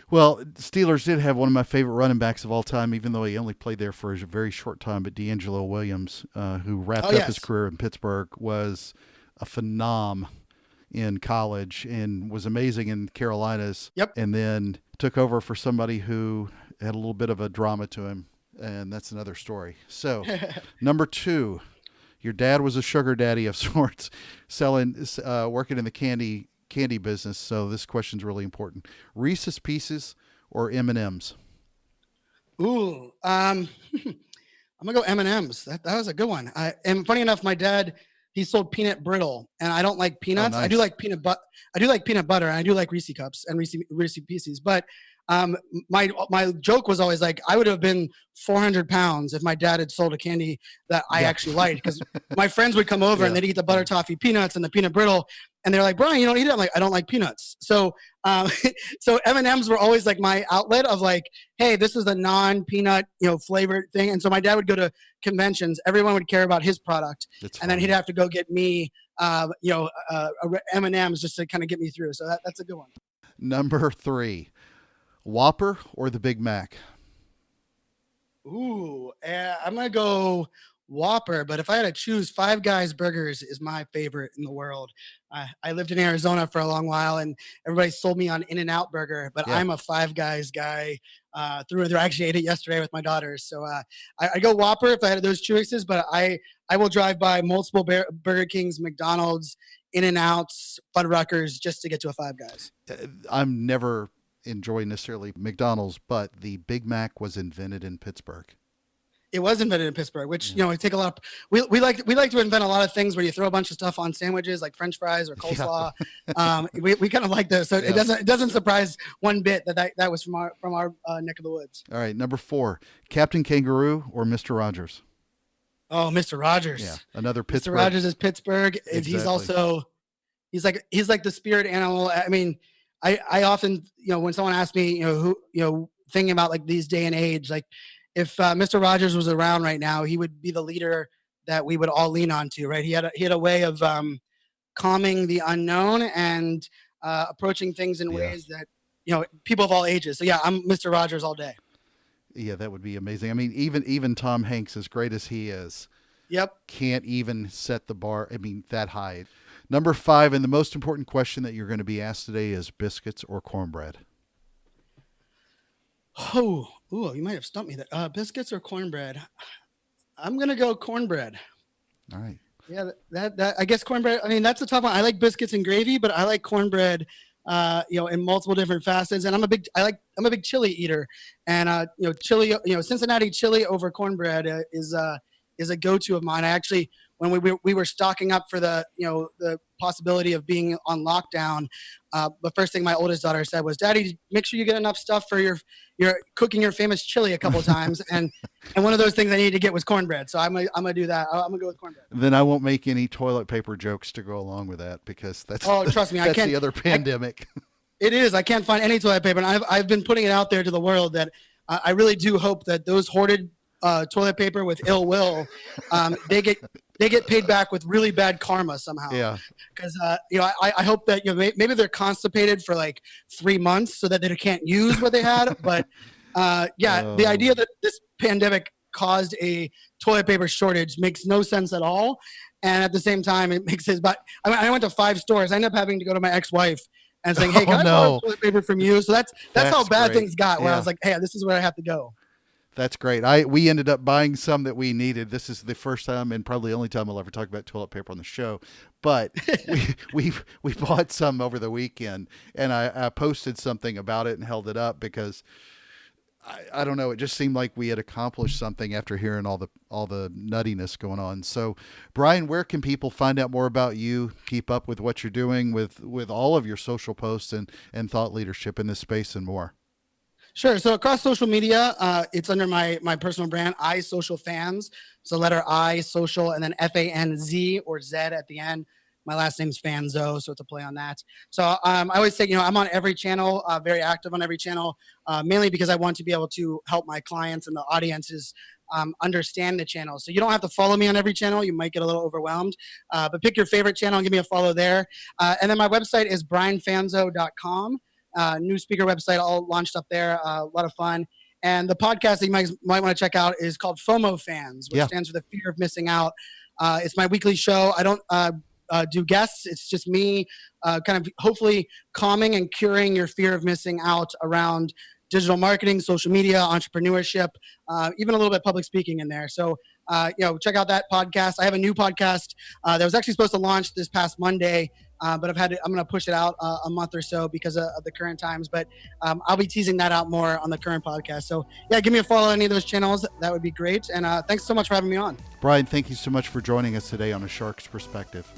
Well, Steelers did have one of my favorite running backs of all time, even though he only played there for a very short time. But D'Angelo Williams, who wrapped up his career in Pittsburgh, was a phenom in college and was amazing in Carolinas. Yep. And then took over for somebody who had a little bit of a drama to him. And that's another story. So, number 2, your dad was a sugar daddy of sorts, working in the candy business. So this question's really important. Reese's Pieces or M&Ms? Ooh, I'm gonna go M&Ms. That was a good one. And funny enough, my dad, he sold peanut brittle, and I don't like peanuts. Oh, nice. I do like peanut butter, and I do like Reese cups and Reese Pieces. But My joke was always like, I would have been 400 pounds if my dad had sold a candy that I actually liked, because my friends would come over and they'd eat the butter toffee peanuts and the peanut brittle, and they're like, Brian, you don't eat it? I'm like, I don't like peanuts. So so M&Ms were always like my outlet of like, hey, this is the non-peanut flavored thing. And so my dad would go to conventions, everyone would care about his product, and then he'd have to go get me M&Ms just to kind of get me through. So that's a good one. Number 3, Whopper or the Big Mac? Ooh, I'm going to go Whopper, but if I had to choose, Five Guys Burgers is my favorite in the world. I lived in Arizona for a long while, and everybody sold me on In-N-Out Burger, but I'm a Five Guys guy through and through. I actually ate it yesterday with my daughters. So I go Whopper if I had those choices, but I will drive by multiple Burger Kings, McDonald's, In-N-Outs, Fuddruckers just to get to a Five Guys. I'm never enjoying necessarily McDonald's, but the Big Mac was invented in Pittsburgh. It was invented in Pittsburgh, which we take a lot of. We like to invent a lot of things where you throw a bunch of stuff on sandwiches, like French fries or coleslaw. We kind of like those, so it doesn't surprise one bit that was from our neck of the woods. All right, number 4, Captain Kangaroo or Mr. Rogers? Oh, Mr. Rogers. Yeah, another Pittsburgh. Mr. Rogers is Pittsburgh. Exactly. He's like the spirit animal. I mean, I often when someone asks me who thinking about like these day and age, like if Mr. Rogers was around right now, he would be the leader that we would all lean on to, right? He had a way of calming the unknown and approaching things in ways that people of all ages. So yeah, I'm Mr. Rogers all day. Yeah, that would be amazing. I mean, even Tom Hanks, as great as he is, can't even set the bar, that high. Number 5, and the most important question that you're going to be asked today is biscuits or cornbread? Oh, you might have stumped me there. Biscuits or cornbread? I'm going to go cornbread. All right. Yeah, that I guess cornbread. I mean, that's a tough one. I like biscuits and gravy, but I like cornbread, in multiple different facets. And I'm a big chili eater, and chili, Cincinnati chili over cornbread is a go-to of mine. I actually, when we were stocking up for the possibility of being on lockdown, the first thing my oldest daughter said was, Daddy, make sure you get enough stuff for your cooking your famous chili a couple of times. and one of those things I needed to get was cornbread. So I'm gonna do that. I'm gonna go with cornbread. Then I won't make any toilet paper jokes to go along with that, because that's trust me, that's the other pandemic. It is. I can't find any toilet paper, and I've been putting it out there to the world that I really do hope that those hoarded toilet paper with ill will, they get paid back with really bad karma somehow. Yeah. Because I hope that maybe they're constipated for like 3 months so that they can't use what they had. But the idea that this pandemic caused a toilet paper shortage makes no sense at all. And at the same time, it makes his. But I went to 5 stores. I ended up having to go to my ex-wife and saying, "Hey, can I borrow toilet paper from you?" So that's how bad things got. Where I was like, "Hey, this is where I have to go." That's great. We ended up buying some that we needed. This is the first time and probably the only time I'll ever talk about toilet paper on the show. But we bought some over the weekend, and I posted something about it and held it up because I don't know. It just seemed like we had accomplished something after hearing all the nuttiness going on. So, Brian, where can people find out more about you, keep up with what you're doing with all of your social posts and thought leadership in this space and more? Sure. So across social media, it's under my personal brand, iSocialFanz. So letter I, social, and then FANZ or Z at the end. My last name's Fanzo, so it's a play on that. So I always say, I'm on every channel, very active on every channel, mainly because I want to be able to help my clients and the audiences understand the channel. So you don't have to follow me on every channel. You might get a little overwhelmed, but pick your favorite channel and give me a follow there. And then my website is brianfanzo.com. New speaker website all launched up there. A lot of fun. And the podcast that you might want to check out is called FOMO Fans, which stands for the fear of missing out. It's my weekly show. I don't do guests. It's just me kind of hopefully calming and curing your fear of missing out around digital marketing, social media, entrepreneurship, even a little bit public speaking in there. So, check out that podcast. I have a new podcast that was actually supposed to launch this past Monday, but I'm going to push it out a month or so because of the current times. But I'll be teasing that out more on the current podcast. So, give me a follow on any of those channels. That would be great. And thanks so much for having me on. Brian, thank you so much for joining us today on A Shark's Perspective.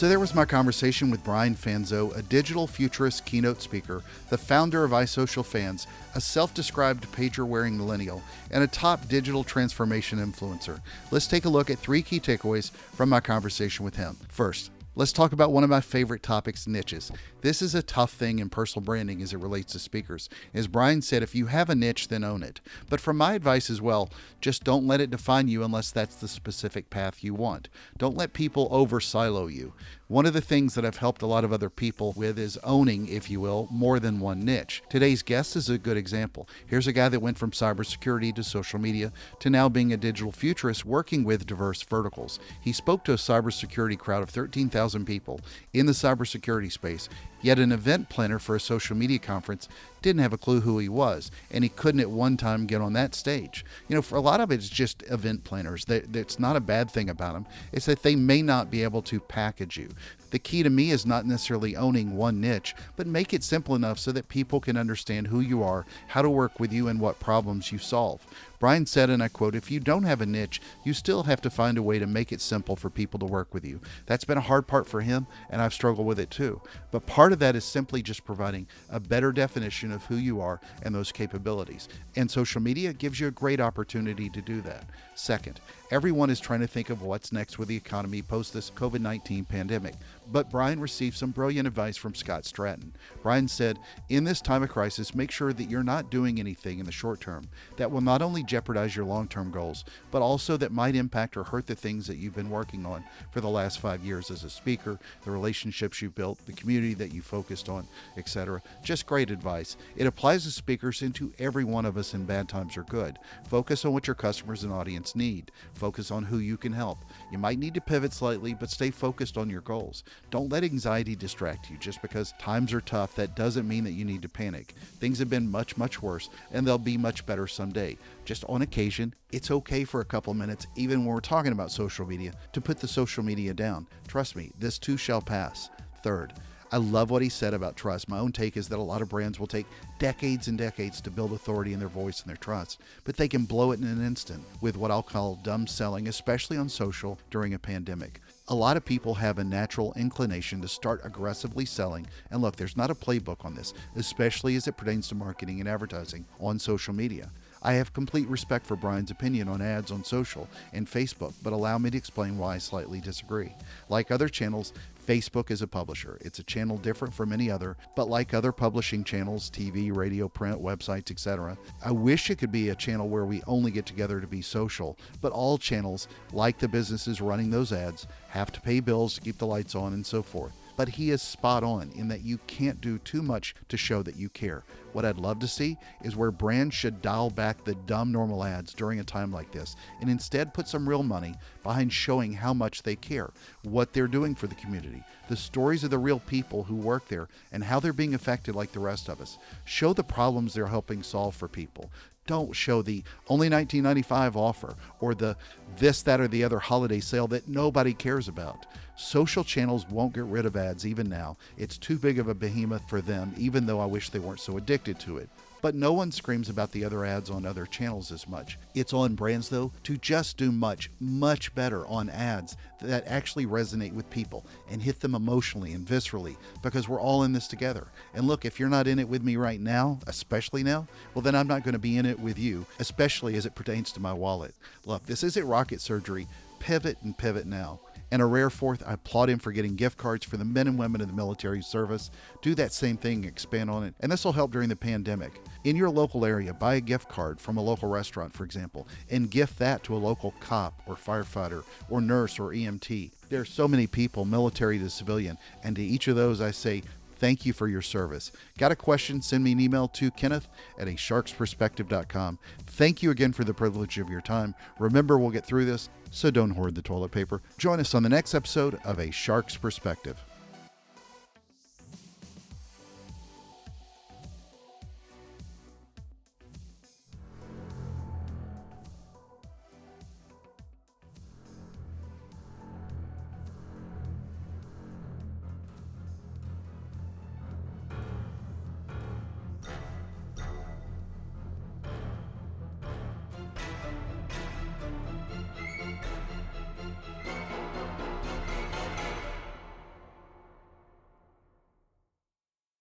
So there was my conversation with Brian Fanzo, a digital futurist keynote speaker, the founder of iSocialFanz, a self-described pager-wearing millennial, and a top digital transformation influencer. Let's take a look at 3 key takeaways from my conversation with him. First, let's talk about one of my favorite topics, niches. This is a tough thing in personal branding as it relates to speakers. As Brian said, if you have a niche, then own it. But from my advice as well, just don't let it define you unless that's the specific path you want. Don't let people over-silo you. One of the things that I've helped a lot of other people with is owning, if you will, more than one niche. Today's guest is a good example. Here's a guy that went from cybersecurity to social media to now being a digital futurist working with diverse verticals. He spoke to a cybersecurity crowd of 13,000 people in the cybersecurity space, yet an event planner for a social media conference didn't have a clue who he was, and he couldn't at one time get on that stage. You know, for a lot of it, it's just event planners. That's not a bad thing about them. It's that they may not be able to package you. The key to me is not necessarily owning one niche, but make it simple enough so that people can understand who you are, how to work with you, and what problems you solve. Brian said, and I quote, "If you don't have a niche, you still have to find a way to make it simple for people to work with you." That's been a hard part for him, and I've struggled with it too. But part of that is simply just providing a better definition of who you are and those capabilities. And social media gives you a great opportunity to do that. Second, everyone is trying to think of what's next with the economy post this COVID-19 pandemic. But Brian received some brilliant advice from Scott Stratton. Brian said, "In this time of crisis, make sure that you're not doing anything in the short term that will not only jeopardize your long-term goals, but also that might impact or hurt the things that you've been working on for the last 5 years as a speaker, the relationships you've built, the community that you focused on, etc." Just great advice. It applies to speakers and to every one of us in bad times or good. Focus on what your customers and audience need. Focus on who you can help. You might need to pivot slightly, but stay focused on your goals. Don't let anxiety distract you. Just because times are tough, that doesn't mean that you need to panic. Things have been much, much worse, and they'll be much better someday. Just on occasion, it's okay for a couple minutes, even when we're talking about social media, to put the social media down. Trust me, this too shall pass. Third, I love what he said about trust. My own take is that a lot of brands will take decades and decades to build authority in their voice and their trust, but they can blow it in an instant with what I'll call dumb selling, especially on social during a pandemic. A lot of people have a natural inclination to start aggressively selling, and look, there's not a playbook on this, especially as it pertains to marketing and advertising on social media. I have complete respect for Brian's opinion on ads on social and Facebook, but allow me to explain why I slightly disagree. Like other channels, Facebook is a publisher. It's a channel different from any other, but like other publishing channels, TV, radio, print, websites, etc., I wish it could be a channel where we only get together to be social, but all channels, like the businesses running those ads, have to pay bills to keep the lights on and so forth. But he is spot on in that you can't do too much to show that you care. What I'd love to see is where brands should dial back the dumb normal ads during a time like this and instead put some real money behind showing how much they care, what they're doing for the community, the stories of the real people who work there and how they're being affected like the rest of us. Show the problems they're helping solve for people. Don't show the only $19.95 offer or the this, that, or the other holiday sale that nobody cares about. Social channels won't get rid of ads even now. It's too big of a behemoth for them, even though I wish they weren't so addicted to it. But no one screams about the other ads on other channels as much. It's on brands, though, to just do much, much better on ads that actually resonate with people and hit them emotionally and viscerally, because we're all in this together. And look, if you're not in it with me right now, especially now, well, then I'm not going to be in it with you, especially as it pertains to my wallet. Look, this isn't rocket surgery. Pivot and pivot now. And a rare fourth, I applaud him for getting gift cards for the men and women in the military service. Do that same thing, expand on it, and this will help during the pandemic. In your local area, buy a gift card from a local restaurant, for example, and gift that to a local cop or firefighter or nurse or EMT. There are so many people, military to civilian, and to each of those I say, thank you for your service. Got a question? Send me an email to kenneth@asharksperspective.com. Thank you again for the privilege of your time. Remember, we'll get through this, so don't hoard the toilet paper. Join us on the next episode of A Shark's Perspective.